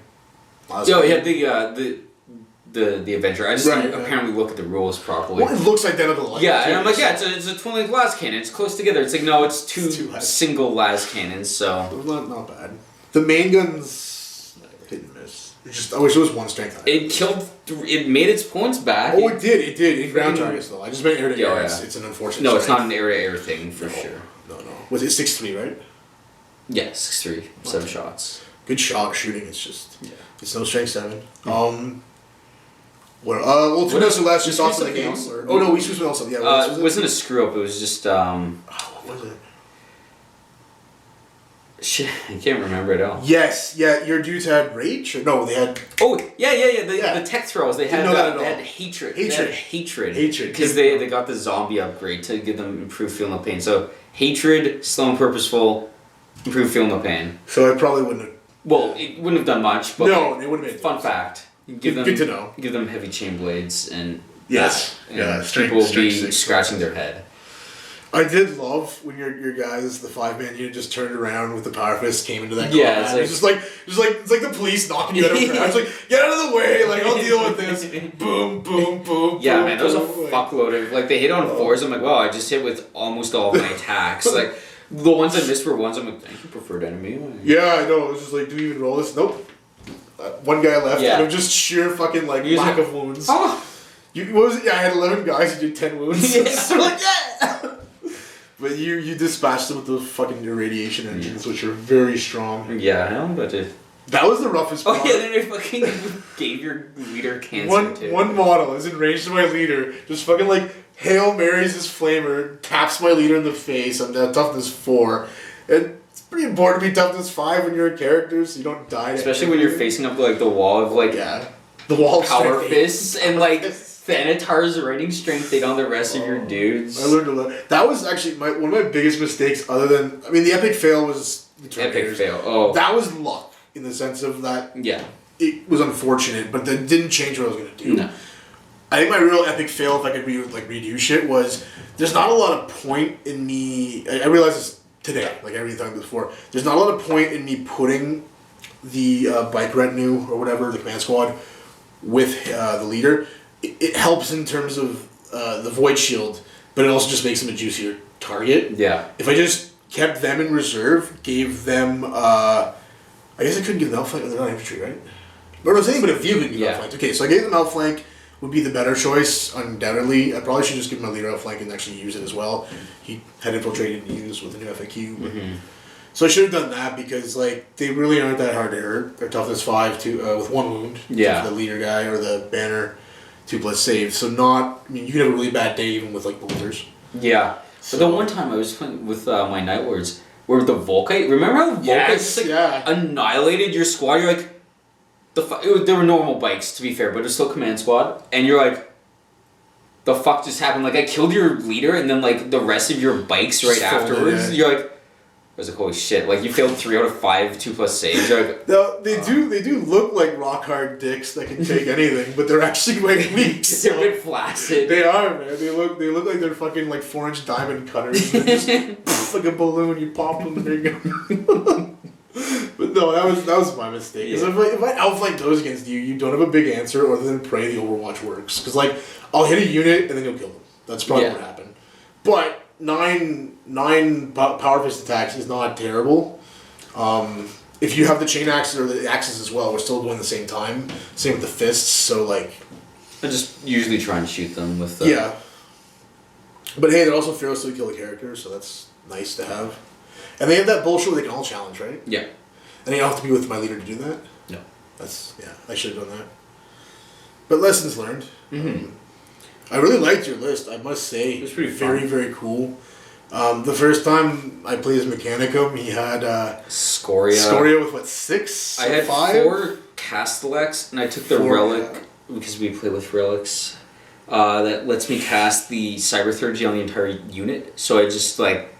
Speaker 2: The Avenger. I just didn't apparently look at the rules properly.
Speaker 1: Well, it looks identical.
Speaker 2: Yeah, and I'm like, it's a twin link las cannon. It's close together. It's like, no, it's two single las cannons. So
Speaker 1: not bad. The main gun's hit and miss. I wish it was 1 strength.
Speaker 2: It killed. It made its points back.
Speaker 1: Oh, it did. In ground targets though. I just meant air to air. It's an unfortunate.
Speaker 2: No, it's not an air to air thing for sure.
Speaker 1: No. Was it 6-3, right?
Speaker 2: Yeah, 6-3, 7 shots.
Speaker 1: good shot shooting. It's just it's no strength 7. Well, to us, last just thoughts on the game. Oh no, we switched with also. Yeah,
Speaker 2: it wasn't a screw up. It was just.
Speaker 1: What was it?
Speaker 2: Shit, I can't remember it all.
Speaker 1: Yes, yeah, your dudes had rage. No, they had.
Speaker 2: Oh yeah. The tech throws they had. They had hatred.
Speaker 1: Hatred.
Speaker 2: Because they got the zombie upgrade to give them improved feel no pain. So hatred, slow and purposeful, improved feel no pain.
Speaker 1: So I probably wouldn't have.
Speaker 2: Well, it wouldn't have done much. But
Speaker 1: no, it wouldn't have made.
Speaker 2: Fun fact.
Speaker 1: Good to know.
Speaker 2: Give them heavy chain blades and.
Speaker 1: Yes.
Speaker 2: People will be scratching their head.
Speaker 1: I did love when your guys, the 5-man unit, just turned around with the power fist, came into that combat.
Speaker 2: Yeah,
Speaker 1: It's like it's like the police knocking you out of the crowd. It's like, get out of the way, like I'll deal with this. Boom, boom, boom.
Speaker 2: Yeah,
Speaker 1: boom,
Speaker 2: man, there was a
Speaker 1: boom,
Speaker 2: fuckload of like they hit on 4s. I'm like, wow, I just hit with almost all of my attacks. Like the ones I missed were ones I'm like, thank you, preferred enemy.
Speaker 1: Yeah, I know. It was just like, do we even roll this? Nope. One guy left.
Speaker 2: Yeah.
Speaker 1: And just sheer fucking like lack of wounds.
Speaker 2: Oh.
Speaker 1: What was it? Yeah, I had 11 guys. You did 10 wounds.
Speaker 2: Yeah.
Speaker 1: So like, yeah. But you dispatched them with those fucking irradiation engines, which are very strong.
Speaker 2: Yeah, I know, but
Speaker 1: that was the roughest part.
Speaker 2: Oh yeah, then they fucking gave your leader cancer
Speaker 1: One model is enraged to my leader, just fucking like Hail Marys his flamer, taps my leader in the face. I'm at toughness 4. And it's pretty important to be toughness 5 when you're a character, so you don't die.
Speaker 2: Especially when you're facing up like the wall of like
Speaker 1: the wall of
Speaker 2: power fists and like Thanatar's writing strength 8 on the rest of your dudes.
Speaker 1: I learned a lot. That was actually one of my biggest mistakes. Other than the epic fail was the
Speaker 2: Epic fail. Oh,
Speaker 1: that was luck in the sense of that.
Speaker 2: Yeah,
Speaker 1: it was unfortunate, but that didn't change what I was gonna do.
Speaker 2: No.
Speaker 1: I think my real epic fail, if I could redo shit, was there's not a lot of point in me. I realized this today, like every time before. There's not a lot of point in me putting the bike retinue or whatever, the command squad, with the leader. It helps in terms of the void shield, but it also just makes them a juicier target.
Speaker 2: Yeah.
Speaker 1: If I just kept them in reserve, gave them, I guess I couldn't give them outflank. They're not infantry, right? But I was saying, but if you could give outflank, okay. So I gave them outflank. Would be the better choice, undoubtedly. I probably should just give my leader outflank and actually use it as well. He had infiltrated and used with the new FAQ.
Speaker 2: Mm-hmm.
Speaker 1: So I should have done that because like they really aren't that hard to hurt. They're toughness 5 with 1 wound.
Speaker 2: Yeah.
Speaker 1: For the leader guy or the banner. 2+ save, so you could have a really bad day even with like bolters.
Speaker 2: Yeah. So the one time I was playing with my Night Lords, where the Volkite, remember how the Volkite just annihilated your squad? You're like, they were normal bikes to be fair, but it was still command squad, and you're like, the fuck just happened? Like I killed your leader, and then like the rest of your bikes right afterwards.
Speaker 1: Yeah.
Speaker 2: You're like. I was like, holy shit! Like you failed 3 out of 5 2+ saves. Like,
Speaker 1: no, they do look like rock hard dicks that can take anything, but they're actually quite weak.
Speaker 2: They're a bit flaccid.
Speaker 1: They are, man. They look like they're fucking like 4-inch diamond cutters. They're just like a balloon. You pop them and there you go. But no, that was my mistake. Because if I outflank those against you, you don't have a big answer other than pray the Overwatch works. Because like I'll hit a unit and then you'll kill them. That's probably what happened. But 9 power fist attacks is not terrible. If you have the chain axes or the axes as well, we're still going the same time. Same with the fists. So like,
Speaker 2: I just usually try and shoot them with.
Speaker 1: Yeah. But hey, they're also fearless to kill the character, so that's nice to have. And they have that bullshit where they can all challenge, right?
Speaker 2: Yeah.
Speaker 1: And you don't have to be with my leader to do that.
Speaker 2: No.
Speaker 1: I should have done that. But lessons learned.
Speaker 2: Mm-hmm.
Speaker 1: I really liked your list, I must say.
Speaker 2: It was pretty
Speaker 1: very,
Speaker 2: fun.
Speaker 1: very cool. The first time I played as mechanicum, he had Scoria with what, 6?
Speaker 2: I had
Speaker 1: 5?
Speaker 2: 4 Castellax, and I took the relic because we play with relics. That lets me cast the Cyber Theurgy on the entire unit. So I just like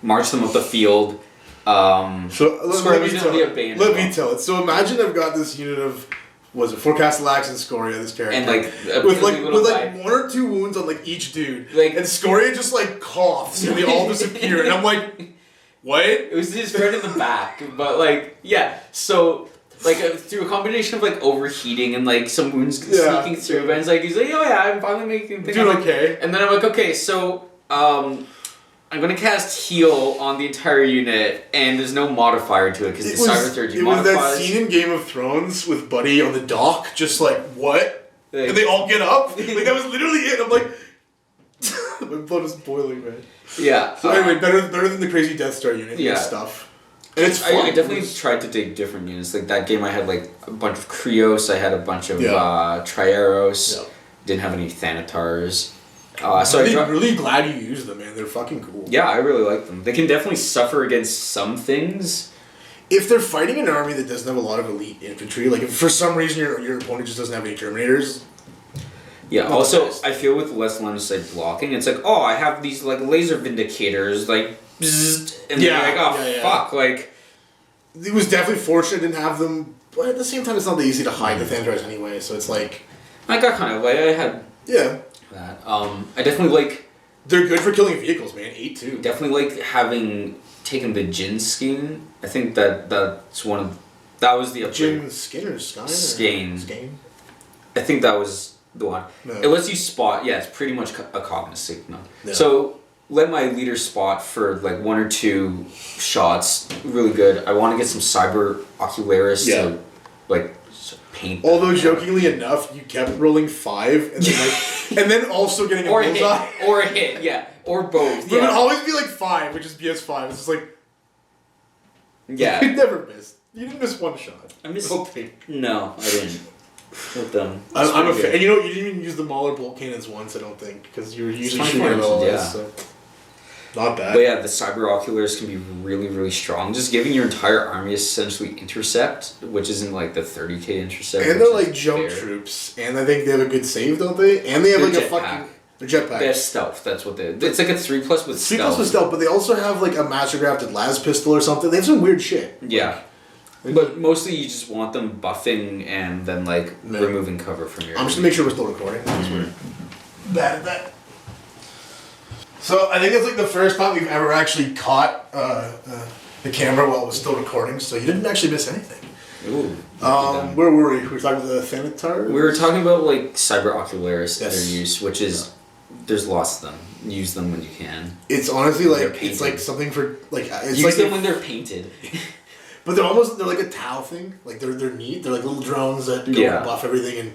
Speaker 2: march them up the field.
Speaker 1: So let me tell it. So imagine I've got this unit of. Was it 4 Castellax and Scoria, this character?
Speaker 2: And like
Speaker 1: with 1 or 2 wounds on like each dude.
Speaker 2: Like,
Speaker 1: and Scoria just like coughs and they all disappear. And I'm like, what?
Speaker 2: It was his friend in the back. But like, yeah. So like through a combination of like overheating and like some wounds sneaking through, and he's like, oh yeah, I'm finally making things.
Speaker 1: Dude, okay.
Speaker 2: And then I'm like, okay, so I'm gonna cast heal on the entire unit, and there's no modifier to it because the Cyber Theurgy modifies.
Speaker 1: It was that scene in Game of Thrones with Buddy on the dock, just like, what?
Speaker 2: Like,
Speaker 1: and they all get up? Like, that was literally it. I'm like, my blood is boiling, man.
Speaker 2: Yeah.
Speaker 1: So anyway, better than the crazy Death Star unit and stuff. And it's fun.
Speaker 3: I definitely tried to take different units. Like that game, I had like a bunch of Krios. I had a bunch of Trieros.
Speaker 1: Yeah.
Speaker 3: Didn't have any Thanatars.
Speaker 1: So I'm really glad you used them, man. They're fucking cool.
Speaker 3: Yeah, I really like them. They can definitely suffer against some things.
Speaker 1: If they're fighting an army that doesn't have a lot of elite infantry, like if for some reason your opponent just doesn't have any Terminators.
Speaker 3: Yeah, also, I feel with less line of sight blocking, it's like, oh, I have these, like, laser vindicators, like, bzzzt, and
Speaker 1: Yeah,
Speaker 3: they're like, oh, fuck, like...
Speaker 1: It was definitely fortunate I didn't have them, but at the same time, it's not that easy to hide the Thanatars anyway, so it's like...
Speaker 3: I got kind of, like, I had...
Speaker 1: Yeah.
Speaker 3: That. I definitely, like...
Speaker 1: They're good for killing vehicles, man. 8-2.
Speaker 3: Definitely, like, having taken the Jin skin. I think that's one of... That was the upgrade.
Speaker 1: Jin Skin or Sky?
Speaker 3: Skane.
Speaker 1: Skane?
Speaker 3: I think that was the one.
Speaker 1: No.
Speaker 3: It lets you spot... Yeah, it's pretty much a cognizant.
Speaker 1: Yeah.
Speaker 3: So... Let my leader spot for like 1 or 2 shots. Really good. I want to get some cyber ocularis to like paint.
Speaker 1: Although jokingly enough, you kept rolling 5 and then and then also getting a bullseye.
Speaker 3: Or a hit, yeah. Or both.
Speaker 1: But it would always be like 5, which is BS5. It's just like
Speaker 3: yeah.
Speaker 1: You never missed. You didn't miss 1 shot.
Speaker 3: I missed.
Speaker 1: Okay.
Speaker 3: No, I didn't. With them.
Speaker 1: I'm a fan. And you know, you didn't even use the Mauler bolt cannons once, I don't think, because you were usually shooting at all.
Speaker 3: Yeah.
Speaker 1: So. Not bad.
Speaker 3: But yeah, the cyber oculars can be really, really strong. Just giving your entire army essentially intercept, which isn't like the 30k intercept.
Speaker 1: And they're like jump troops, and I think they have a good save, don't they? And they have like a fucking... They're jetpack.
Speaker 3: They have stealth, that's what they... It's like a 3+ with stealth.
Speaker 1: 3+ with stealth, but they also have like a master crafted las pistol or something. They have some weird shit.
Speaker 3: Yeah. But mostly you just want them buffing and then like removing cover from your...
Speaker 1: I'm just gonna make sure we're still recording. Because we're bad at that. So I think it's like the first time we've ever actually caught the camera while it was still recording, so you didn't actually miss anything.
Speaker 3: Ooh.
Speaker 1: Where were we? We were talking about the Thanatar?
Speaker 3: We were talking about like cyber ocularis, their use, which is there's lots of them. Use them when you can.
Speaker 1: It's honestly like it's like something for like it's
Speaker 3: use
Speaker 1: like
Speaker 3: them when they're painted.
Speaker 1: But they're like a Tau thing. Like they're neat. They're like little drones that go and buff everything, and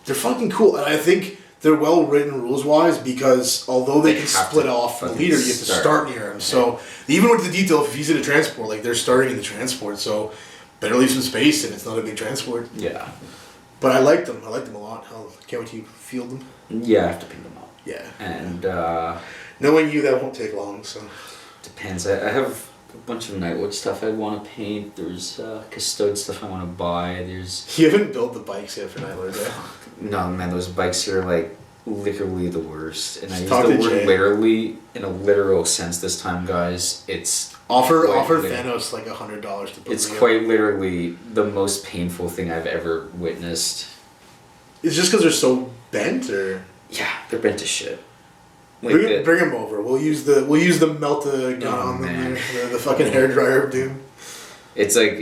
Speaker 1: they're fucking cool. And I think they're well written rules wise because although they can split off the leader, you have to start near him. So even with the detail, if he's in a transport, like they're starting in the transport, so better leave some space and it's not a big transport.
Speaker 3: Yeah.
Speaker 1: But I like them. I like them a lot. I can't wait to field them.
Speaker 3: Yeah, I have to pick them up.
Speaker 1: Yeah.
Speaker 3: And
Speaker 1: knowing you, that won't take long. So
Speaker 3: depends. I have a bunch of Nightwood stuff I want to paint. There's Custode stuff I want to buy. There's...
Speaker 1: You haven't built the bikes yet for Nightwood, yet?
Speaker 3: No, man, those bikes here are like literally the worst. And I use
Speaker 1: Talk
Speaker 3: the
Speaker 1: to
Speaker 3: word
Speaker 1: Jay.
Speaker 3: literally in a literal sense this time, guys. It's
Speaker 1: offer Thanos like $100 to put
Speaker 3: It's
Speaker 1: together.
Speaker 3: quite literally the most painful thing I've ever witnessed.
Speaker 1: It's just because they're so bent, or
Speaker 3: Yeah, they're bent to shit. Like
Speaker 1: bring them over. We'll use the melt gun on them. The fucking hairdryer of doom.
Speaker 3: It's like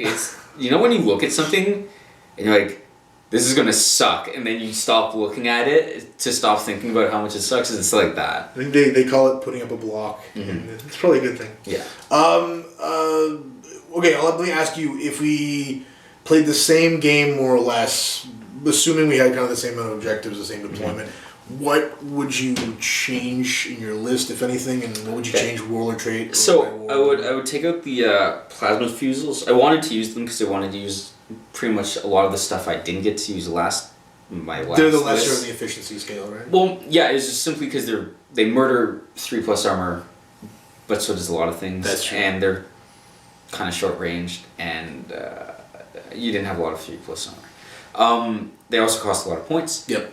Speaker 3: you know when you look at something and you're like, this is gonna suck, and then you stop looking at it to stop thinking about how much it sucks. It's like that.
Speaker 1: I think they call it putting up a block.
Speaker 3: Mm-hmm.
Speaker 1: It's probably a good thing.
Speaker 3: Yeah.
Speaker 1: Okay, let me ask you, if we played the same game more or less, assuming we had kind of the same amount of objectives, the same deployment, what would you change in your list, if anything, and what would you change warlord trait?
Speaker 3: So I would take out the plasma fusils. I wanted to use them because I wanted to use pretty much a lot of the stuff I didn't get to use last. They're
Speaker 1: the lesser of the efficiency scale, right?
Speaker 3: Well, yeah, it's just simply because they murder 3+ armor, but so does a lot of things.
Speaker 1: That's true.
Speaker 3: And they're kind of short ranged, and you didn't have a lot of 3+ armor. They also cost a lot of points.
Speaker 1: Yep.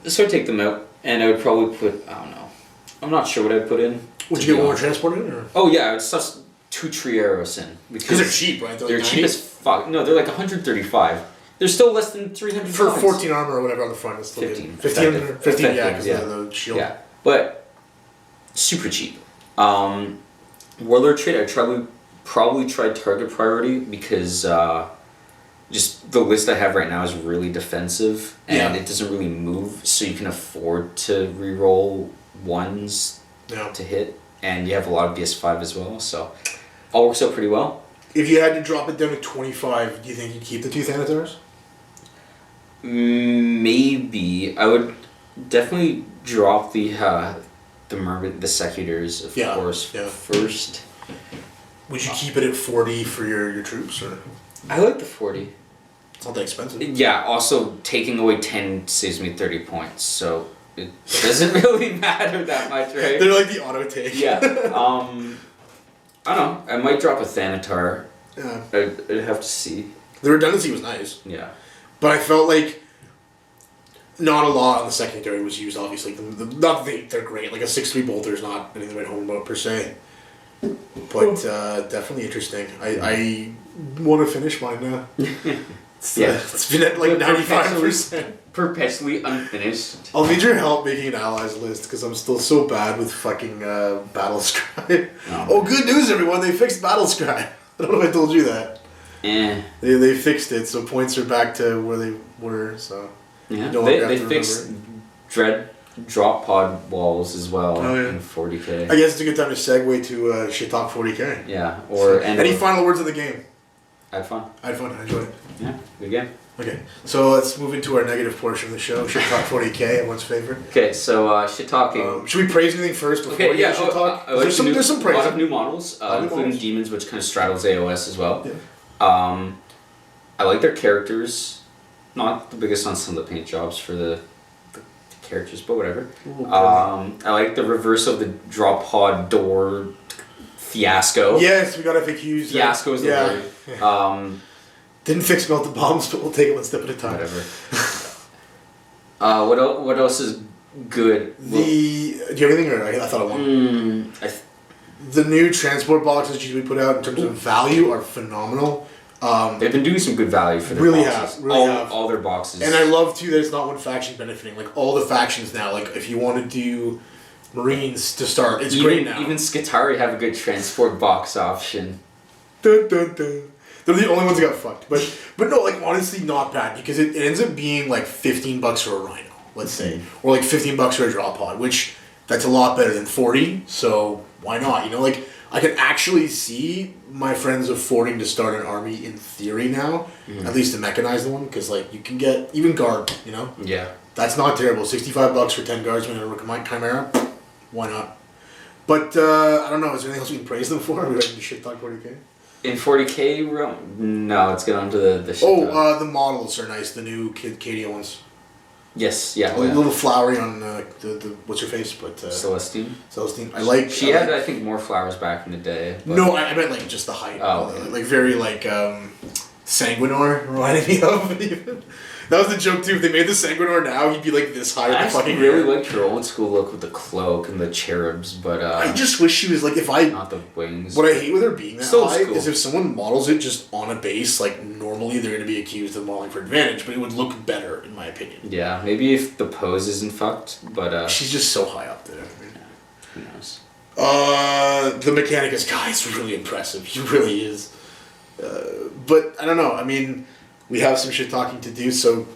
Speaker 3: So I'd take them out, and I would probably put, I don't know, I'm not sure what I'd put in.
Speaker 1: Would you get one more transport in? Or?
Speaker 3: Oh yeah, I would stuff 2 Trieros in.
Speaker 1: Because they're cheap, right?
Speaker 3: They're cheap as fuck. No, they're like 135. They're still less than 300
Speaker 1: For
Speaker 3: points.
Speaker 1: 14 armor or whatever on the front. It's still
Speaker 3: 15.
Speaker 1: 15, yeah, because
Speaker 3: yeah.
Speaker 1: of the shield.
Speaker 3: Yeah, but super cheap. Warlord trait, I probably tried target priority because just the list I have right now is really defensive and it doesn't really move, so you can afford to reroll ones to hit, and you have a lot of BS5 as well, so all works out pretty well.
Speaker 1: If you had to drop it down to 25, do you think you'd keep the 2 Thanatars?
Speaker 3: Maybe. I would definitely drop the Mermaid, the Secutors, of course, first.
Speaker 1: Would you keep it at 40 for your troops, or
Speaker 2: I like the 40.
Speaker 1: it's not that expensive?
Speaker 2: Yeah, also taking away 10 saves me 30 points, so it doesn't really matter that much, right?
Speaker 1: They're like the auto take.
Speaker 2: Yeah. I don't know. I might drop a Thanatar.
Speaker 1: Yeah.
Speaker 2: I'd have to see.
Speaker 1: The redundancy was nice,
Speaker 2: Yeah.
Speaker 1: but I felt like not a lot on the secondary was used. Obviously, not that they're great. Like a 6-3 bolter is not anything to write home about per se, but definitely interesting. I want to finish mine now. It's been at like 95%.
Speaker 2: Perpetually unfinished.
Speaker 1: I'll need your help making an allies list because I'm still so bad with fucking battle scribe. Oh, good news, everyone! They fixed battle scribe. I don't know if I told you that. They fixed it, so points are back to where they were. So
Speaker 2: yeah, they fixed dread drop pod walls as well in 40k.
Speaker 1: I guess it's a good time to segue to shit talk 40k.
Speaker 2: Yeah, or
Speaker 1: any final words of the game?
Speaker 2: I had fun.
Speaker 1: I enjoyed it.
Speaker 2: Yeah, good game.
Speaker 1: Okay, so let's move into our negative portion of the show. Shit talk 40k, everyone's favorite.
Speaker 2: Okay, so shit talking.
Speaker 1: Should we praise anything first before we get shit talk? There's some praise.
Speaker 2: A lot of new models, including demons, which kind of straddles AOS as well.
Speaker 1: Yeah.
Speaker 2: I like their characters. Not the biggest on some of the paint jobs for the characters, but whatever. I like the reverse of the drop pod door fiasco.
Speaker 1: Yes, we got FAQs.
Speaker 2: Fiasco is the word.
Speaker 1: Yeah. Didn't fix melted bombs, but we'll take it one step at a time.
Speaker 2: Whatever. What else is good?
Speaker 1: Do you have anything, or I thought of one? The new transport boxes we put out in terms of value are phenomenal.
Speaker 2: They've been doing some good value for their boxes.
Speaker 1: Really have.
Speaker 2: All their boxes.
Speaker 1: And I love too that it's not one faction benefiting. Like all the factions now, like if you want to do Marines to start, it's great now.
Speaker 2: Even Skitarii have a good transport box option.
Speaker 1: Dun, dun, dun. They're the only ones that got fucked. But no, like honestly not bad because it ends up being like $15 for a Rhino, let's say. Or like $15 for a drop pod, which that's a lot better than 40, so why not? You know, like I can actually see my friends affording to start an army in theory now, at least a mechanized one, because like you can get even guard, you know?
Speaker 2: Yeah.
Speaker 1: That's not terrible. $65 for 10 guards when in a Chimera, why not? But I don't know, is there anything else we can praise them for? Are we ready to shit talk 40k?
Speaker 2: In 40k realm? No, let's get on to the shit talk.
Speaker 1: The models are nice, the new Cadia ones.
Speaker 2: Yes, yeah.
Speaker 1: A little flowery on the what's her face, but
Speaker 2: Celestine.
Speaker 1: I like.
Speaker 2: She had, I think, more flowers back in the day.
Speaker 1: But no, I meant like just the height.
Speaker 2: Oh,
Speaker 1: like very like Sanguinor reminded me of even. That was the joke too. If they made the Sanguinor now, he'd be like this high.
Speaker 2: I actually really liked her old school look with the cloak and the cherubs, but
Speaker 1: I just wish she was like
Speaker 2: not the wings.
Speaker 1: What I hate with her being that
Speaker 2: Still
Speaker 1: high is
Speaker 2: cool.
Speaker 1: if someone models it just on a base, like normally they're going to be accused of modeling for advantage, but it would look better in my opinion.
Speaker 2: Yeah, maybe if the pose isn't fucked, but
Speaker 1: she's just so high up there. I mean.
Speaker 2: Who knows?
Speaker 1: The Mechanicus guy is really impressive. He really is. But I don't know. I mean, we have some shit talking to do, so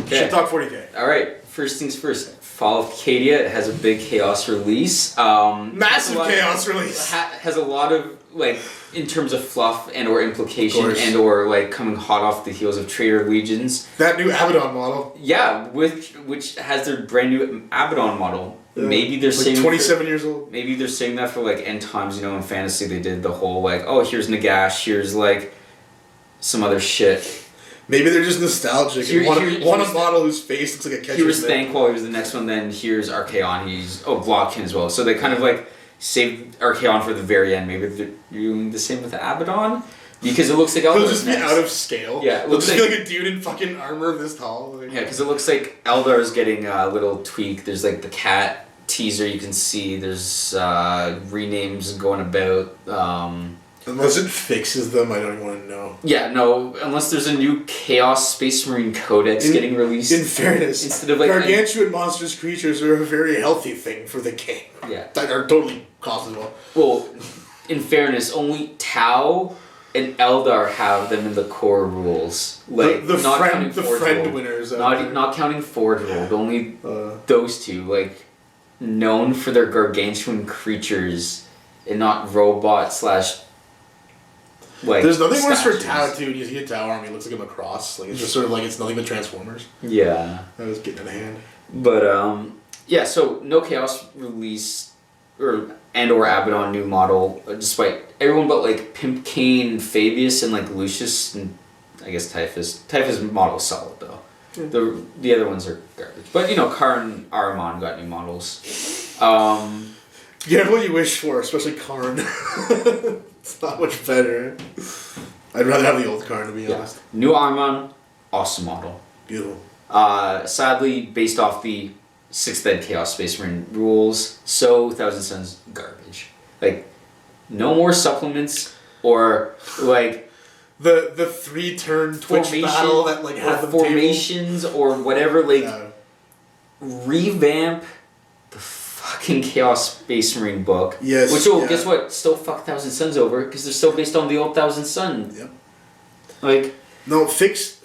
Speaker 1: shit talk 40k.
Speaker 2: Alright, first things first. Fall of Cadia, it has a big chaos release.
Speaker 1: Massive chaos release.
Speaker 2: Has a lot of, like, in terms of fluff and or implication and or, like, coming hot off the heels of Traitor Legions.
Speaker 1: That new Abaddon model.
Speaker 2: Yeah, which has their brand new Abaddon model.
Speaker 1: Yeah.
Speaker 2: Maybe they're
Speaker 1: like
Speaker 2: saying
Speaker 1: 27 years old.
Speaker 2: Maybe they're saying that for like end times, you know, in fantasy they did the whole like, oh, here's Nagash, here's like some other shit.
Speaker 1: Maybe they're just nostalgic. Want a model whose face looks like a catcher's
Speaker 2: Here's Thanquol, here's the next one, then here's Archaon, he's Glotkin as well. So they kind of like saved Archaon for the very end. Maybe they're doing the same with Abaddon. Because it looks like
Speaker 1: Eldar. He'll just be out of scale.
Speaker 2: Yeah,
Speaker 1: it looks just like a dude in fucking armor this tall. Like,
Speaker 2: yeah, because it looks like Eldar's getting a little tweak. There's like the cat teaser you can see. There's renames going about.
Speaker 1: Unless it fixes them, I don't even want to know.
Speaker 2: Yeah, no. Unless there's a new Chaos Space Marine Codex getting released.
Speaker 1: In fairness,
Speaker 2: instead of like
Speaker 1: gargantuan monstrous creatures are a very healthy thing for the game.
Speaker 2: Yeah,
Speaker 1: that are totally cost as well.
Speaker 2: Well, in fairness, only Tau and Eldar have them in the core rules. Like
Speaker 1: the
Speaker 2: not
Speaker 1: friend,
Speaker 2: counting
Speaker 1: the
Speaker 2: Forge
Speaker 1: friend
Speaker 2: World.
Speaker 1: winners.
Speaker 2: Not counting Forge World. Only those two, like known for their gargantuan creatures, and not robot / like.
Speaker 1: There's nothing worse for
Speaker 2: statues.
Speaker 1: Tau too. You see a Tau army, it looks like a Macross. Like it's just sort of like it's nothing but Transformers.
Speaker 2: Yeah.
Speaker 1: That was getting out of hand.
Speaker 2: But yeah, so no Chaos release or and or Abaddon new model, despite everyone but like Pimp Kane, Fabius, and like Lucius, and I guess Typhus. Typhus model's solid though. The other ones are garbage. But you know, Karn, Ahriman got new models.
Speaker 1: Get what you wish for, especially Karn. It's not much better. I'd rather have the old Karn, to be honest.
Speaker 2: New Ahriman, awesome model.
Speaker 1: Beautiful.
Speaker 2: Sadly, based off the 6th Ed Chaos Space Marine rules, so Thousand Suns garbage. Like, no more supplements or like
Speaker 1: the 3-turn Twitch battle that like had the
Speaker 2: formations or whatever. Like, revamp the fucking Chaos Space Marine book.
Speaker 1: Yes.
Speaker 2: Which will guess what? Still fuck Thousand Suns over because they're still based on the old Thousand Sun.
Speaker 1: Yep.
Speaker 2: Like,
Speaker 1: no, fix.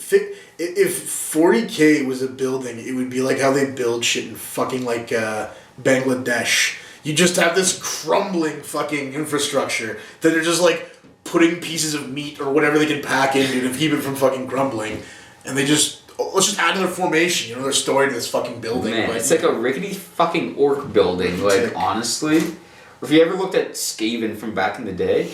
Speaker 1: If 40K was a building, it would be like how they build shit in fucking like Bangladesh. You just have this crumbling fucking infrastructure that they're just like putting pieces of meat or whatever they can pack into to keep it from fucking crumbling, and they just let's just add to their formation, you know, their story to this fucking building.
Speaker 2: Man,
Speaker 1: but,
Speaker 2: it's like a rickety fucking orc building. Like, honestly, or if you ever looked at Skaven from back in the day.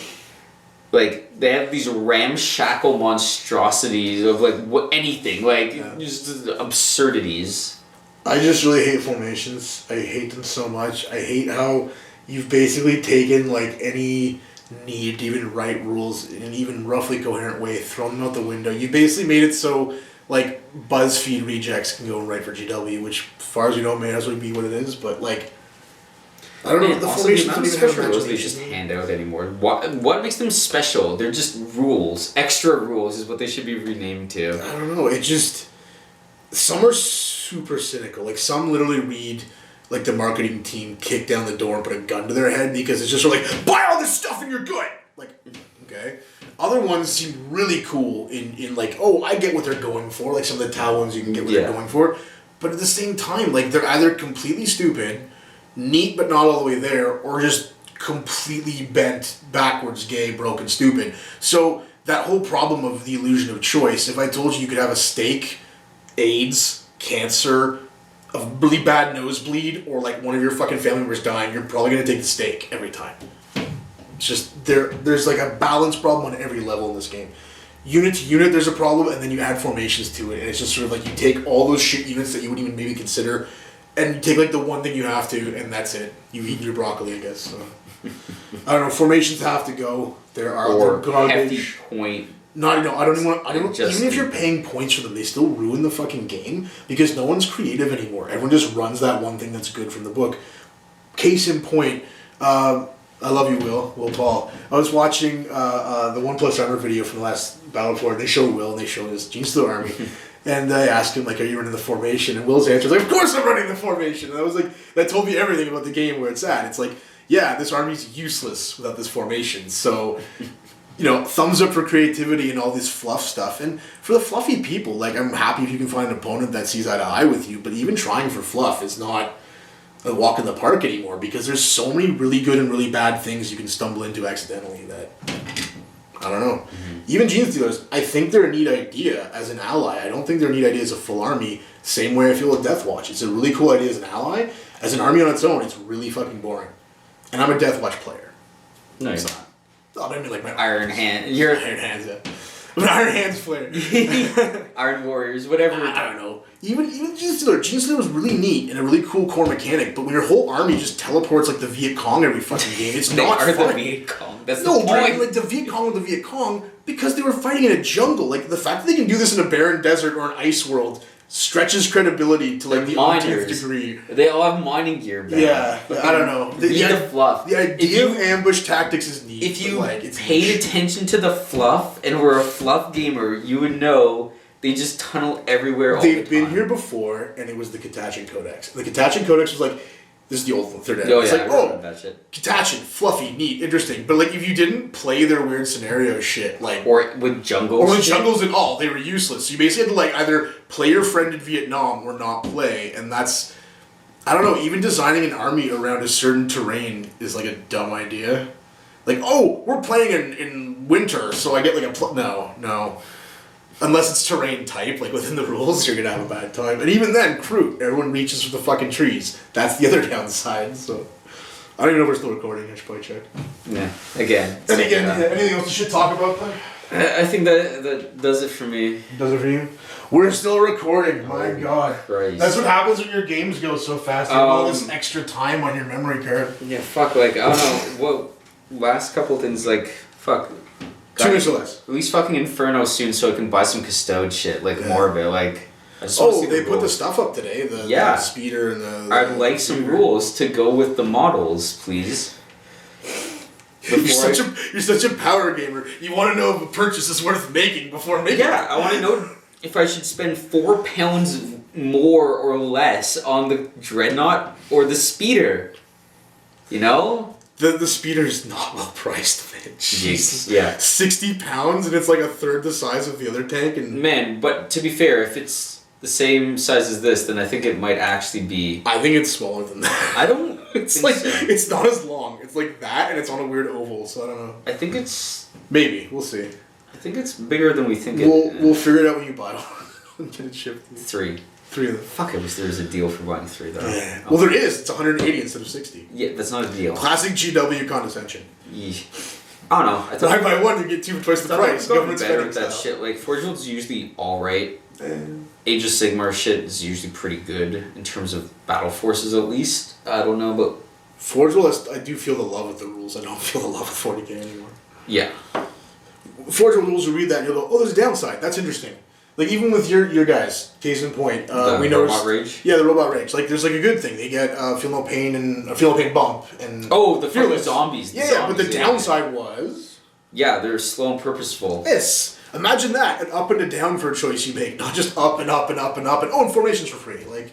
Speaker 2: Like, they have these ramshackle monstrosities of, like, anything. Like, just absurdities.
Speaker 1: I just really hate formations. I hate them so much. I hate how you've basically taken, like, any need to even write rules in an even roughly coherent way, thrown them out the window. You basically made it so, like, BuzzFeed rejects can go and write for GW, which, as far as you know, may as well be what it is, but, like... I don't know. The formations don't even have
Speaker 2: rules they just hand out anymore. What makes them special? They're just rules. Extra rules is what they should be renamed to.
Speaker 1: I don't know. It just some are super cynical. Like some literally read like the marketing team kick down the door and put a gun to their head because it's just sort of like buy all this stuff and you're good. Like okay. Other ones seem really cool in like I get what they're going for. Like some of the Tau ones you can get what they're going for, but at the same time like they're either completely stupid. Neat but not all the way there, or just completely bent, backwards, gay, broken, stupid. So that whole problem of the illusion of choice, if I told you could have a steak, AIDS, cancer, a really bad nosebleed, or like one of your fucking family members dying, you're probably going to take the steak every time. It's just, there's like a balance problem on every level in this game. Unit to unit there's a problem, and then you add formations to it, and it's just sort of like you take all those shit units that you wouldn't even maybe consider, and you take like the one thing you have to, and that's it. You eat your broccoli, I guess. So. I don't know. Formations have to go. There are garbage.
Speaker 2: Hefty point.
Speaker 1: No, I don't even want. Even if you're paying points for them, they still ruin the fucking game because no one's creative anymore. Everyone just runs that one thing that's good from the book. Case in point. I love you, Will Paul. I was watching the 1+ Armor video from the last Battle Floor, and they show Will and they show his Genestealer army. And I asked him, like, are you running the formation? And Will's answer was like, of course I'm running the formation. And I was like, that told me everything about the game where it's at. It's like, yeah, this army's useless without this formation. So, you know, thumbs up for creativity and all this fluff stuff. And for the fluffy people, like, I'm happy if you can find an opponent that sees eye to eye with you. But even trying for fluff is not a walk in the park anymore because there's so many really good and really bad things you can stumble into accidentally that... I don't know. Mm-hmm. Even Genestealers, I think they're a neat idea as an ally. I don't think they're a neat idea as a full army. Same way I feel with Deathwatch. It's a really cool idea as an ally. As an army on its own, it's really fucking boring. And I'm a Deathwatch player.
Speaker 2: No, you're not.
Speaker 1: Oh, I mean like my
Speaker 2: Iron Hand. You're
Speaker 1: Iron Hands. Yeah. I'm an Iron Hands player.
Speaker 2: Iron Warriors, whatever.
Speaker 1: I don't know. Even Genestealer was really neat and a really cool core mechanic. But when your whole army just teleports like the Viet Cong every fucking game, it's not fun.
Speaker 2: The Viet Cong. That's the point.
Speaker 1: Like the Viet Cong with the Viet Cong because they were fighting in a jungle. Like the fact that they can do this in a barren desert or an ice world stretches credibility to like the umpteenth degree.
Speaker 2: They all have mining gear. Man.
Speaker 1: Yeah, I don't know.
Speaker 2: The fluff.
Speaker 1: The idea of ambush tactics is neat.
Speaker 2: If you paid attention to the fluff and were a fluff gamer, you would know they just tunnel everywhere all the time.
Speaker 1: They've been here before, and it was the Catachan Codex. The Catachan Codex was like, this is the old third edition.
Speaker 2: Oh,
Speaker 1: it's
Speaker 2: yeah,
Speaker 1: like,
Speaker 2: I remember that shit.
Speaker 1: Catachan, fluffy, neat, interesting. But like, if you didn't play their weird scenario shit, like...
Speaker 2: Or with jungles.
Speaker 1: Or with jungles at all, they were useless. So you basically had to like either play your friend in Vietnam or not play, and that's... I don't know, even designing an army around a certain terrain is like a dumb idea. Like, oh, we're playing in winter, so I get like a... No. Unless it's terrain type, like within the rules, you're gonna have a bad time. And even then, Kroot, everyone reaches for the fucking trees. That's the other downside, so... I don't even know if we're still recording. I should probably check.
Speaker 2: Yeah. Again.
Speaker 1: And again, anything else you should talk about, Pug?
Speaker 2: I think that does it for me.
Speaker 1: Does it for you? We're still recording. My God.
Speaker 2: Christ.
Speaker 1: That's what happens when your games go so fast. You have all this extra time on your memory card.
Speaker 2: Yeah, fuck, like, I don't know, what, last couple things, like, fuck.
Speaker 1: 2 minutes or less.
Speaker 2: At least fucking Inferno soon so I can buy some Custode shit, like, more of it, like, I just wanna see
Speaker 1: they put the
Speaker 2: rules.
Speaker 1: stuff up today, the speeder and the
Speaker 2: I'd like some rules to go with the models, please.
Speaker 1: You're such a power gamer. You want to know if a purchase is worth making before making it.
Speaker 2: Yeah, I want to know if I should spend £4 more or less on the Dreadnought or the Speeder. You know?
Speaker 1: The speeder is not well priced, man. Jesus.
Speaker 2: Yeah.
Speaker 1: £60 and it's like a third the size of the other tank. And
Speaker 2: Man, but to be fair, if it's the same size as this, then I think it might actually be...
Speaker 1: I think it's smaller than that.
Speaker 2: I don't
Speaker 1: It's
Speaker 2: think
Speaker 1: like,
Speaker 2: so.
Speaker 1: it's not as long. It's like that and it's on a weird oval, so I don't know.
Speaker 2: I think it's...
Speaker 1: Maybe. We'll see.
Speaker 2: I think it's bigger than we think
Speaker 1: We'll figure it out when you buy one. Get it shipped.
Speaker 2: 3.
Speaker 1: 3 of them.
Speaker 2: Fuck, I wish there was a deal for buying 3 though.
Speaker 1: Yeah. Well, there is. It's 180 instead of 60.
Speaker 2: Yeah, that's not a deal.
Speaker 1: Classic GW condescension.
Speaker 2: I don't know. I thought...
Speaker 1: If I buy one, you get 2 for twice the price. Government
Speaker 2: better
Speaker 1: spending
Speaker 2: with that
Speaker 1: style.
Speaker 2: shit. Like, Forge World's usually alright. Age of Sigmar shit is usually pretty good in terms of battle forces, at least. I don't know, but
Speaker 1: Forge World, I do feel the love with the rules. I don't feel the love with 40k anymore.
Speaker 2: yeah,
Speaker 1: Forge World rules, you read that and you'll go, oh, there's a downside. That's interesting. Like, even with your guys, case in point,
Speaker 2: the
Speaker 1: we noticed...
Speaker 2: robot rage.
Speaker 1: Yeah, the robot rage. Like, there's like a good thing. They get feel no pain and a feel no pain bump. And
Speaker 2: Oh, the
Speaker 1: fearless
Speaker 2: zombies.
Speaker 1: Yeah, but the
Speaker 2: zombies,
Speaker 1: downside was...
Speaker 2: Yeah, they're slow and purposeful.
Speaker 1: This. Imagine that, an up and a down for a choice you make, not just up and up and up and up and and formations for free. Like,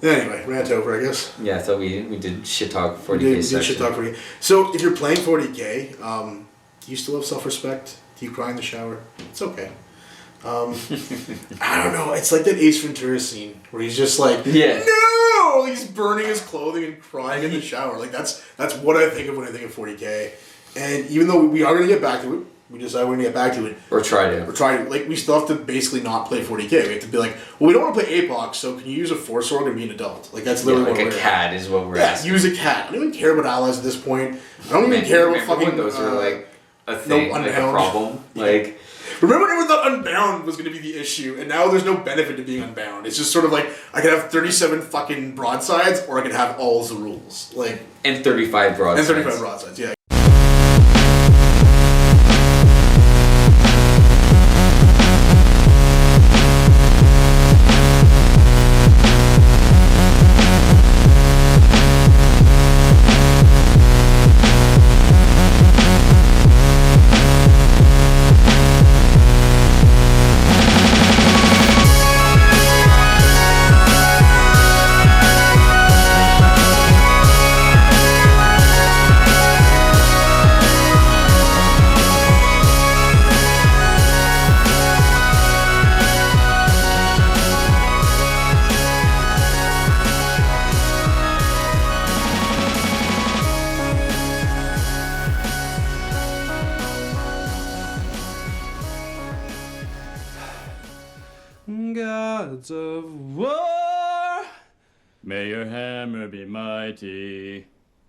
Speaker 1: anyway, rant over, I guess.
Speaker 2: Yeah, I thought we did shit talk 40k
Speaker 1: We did
Speaker 2: section.
Speaker 1: shit talk for you. So, if you're playing 40k, do you still have self-respect? Do you cry in the shower? It's okay. I don't know. It's like that Ace Ventura scene where he's just like,
Speaker 2: Yeah.
Speaker 1: no! He's burning his clothing and crying in the shower. Like, that's what I think of when I think of 40k. And even though we are going to get back to it, we decided we're going to get back to it.
Speaker 2: Or try to.
Speaker 1: We're trying, like, we still have to basically not play 40k. We have to be like, well, we don't want to play APOC, so can you use a Force Org and be an adult? Like, that's literally
Speaker 2: Like
Speaker 1: what
Speaker 2: a
Speaker 1: we're
Speaker 2: CAD is what we're
Speaker 1: Yeah,
Speaker 2: asking.
Speaker 1: use a cat. I don't even care about allies at this point. I don't even care about
Speaker 2: Remember
Speaker 1: fucking...
Speaker 2: when those were like a thing, like a
Speaker 1: Unbound.
Speaker 2: problem. Like,
Speaker 1: Remember when everyone thought Unbound was going to be the issue, and now there's no benefit to being Unbound. It's just sort of like, I could have 37 fucking broadsides, or I could have all the rules. Like...
Speaker 2: and 35 broadsides.
Speaker 1: And 35 broadsides, yeah.
Speaker 4: Gods of war, may your hammer be mighty.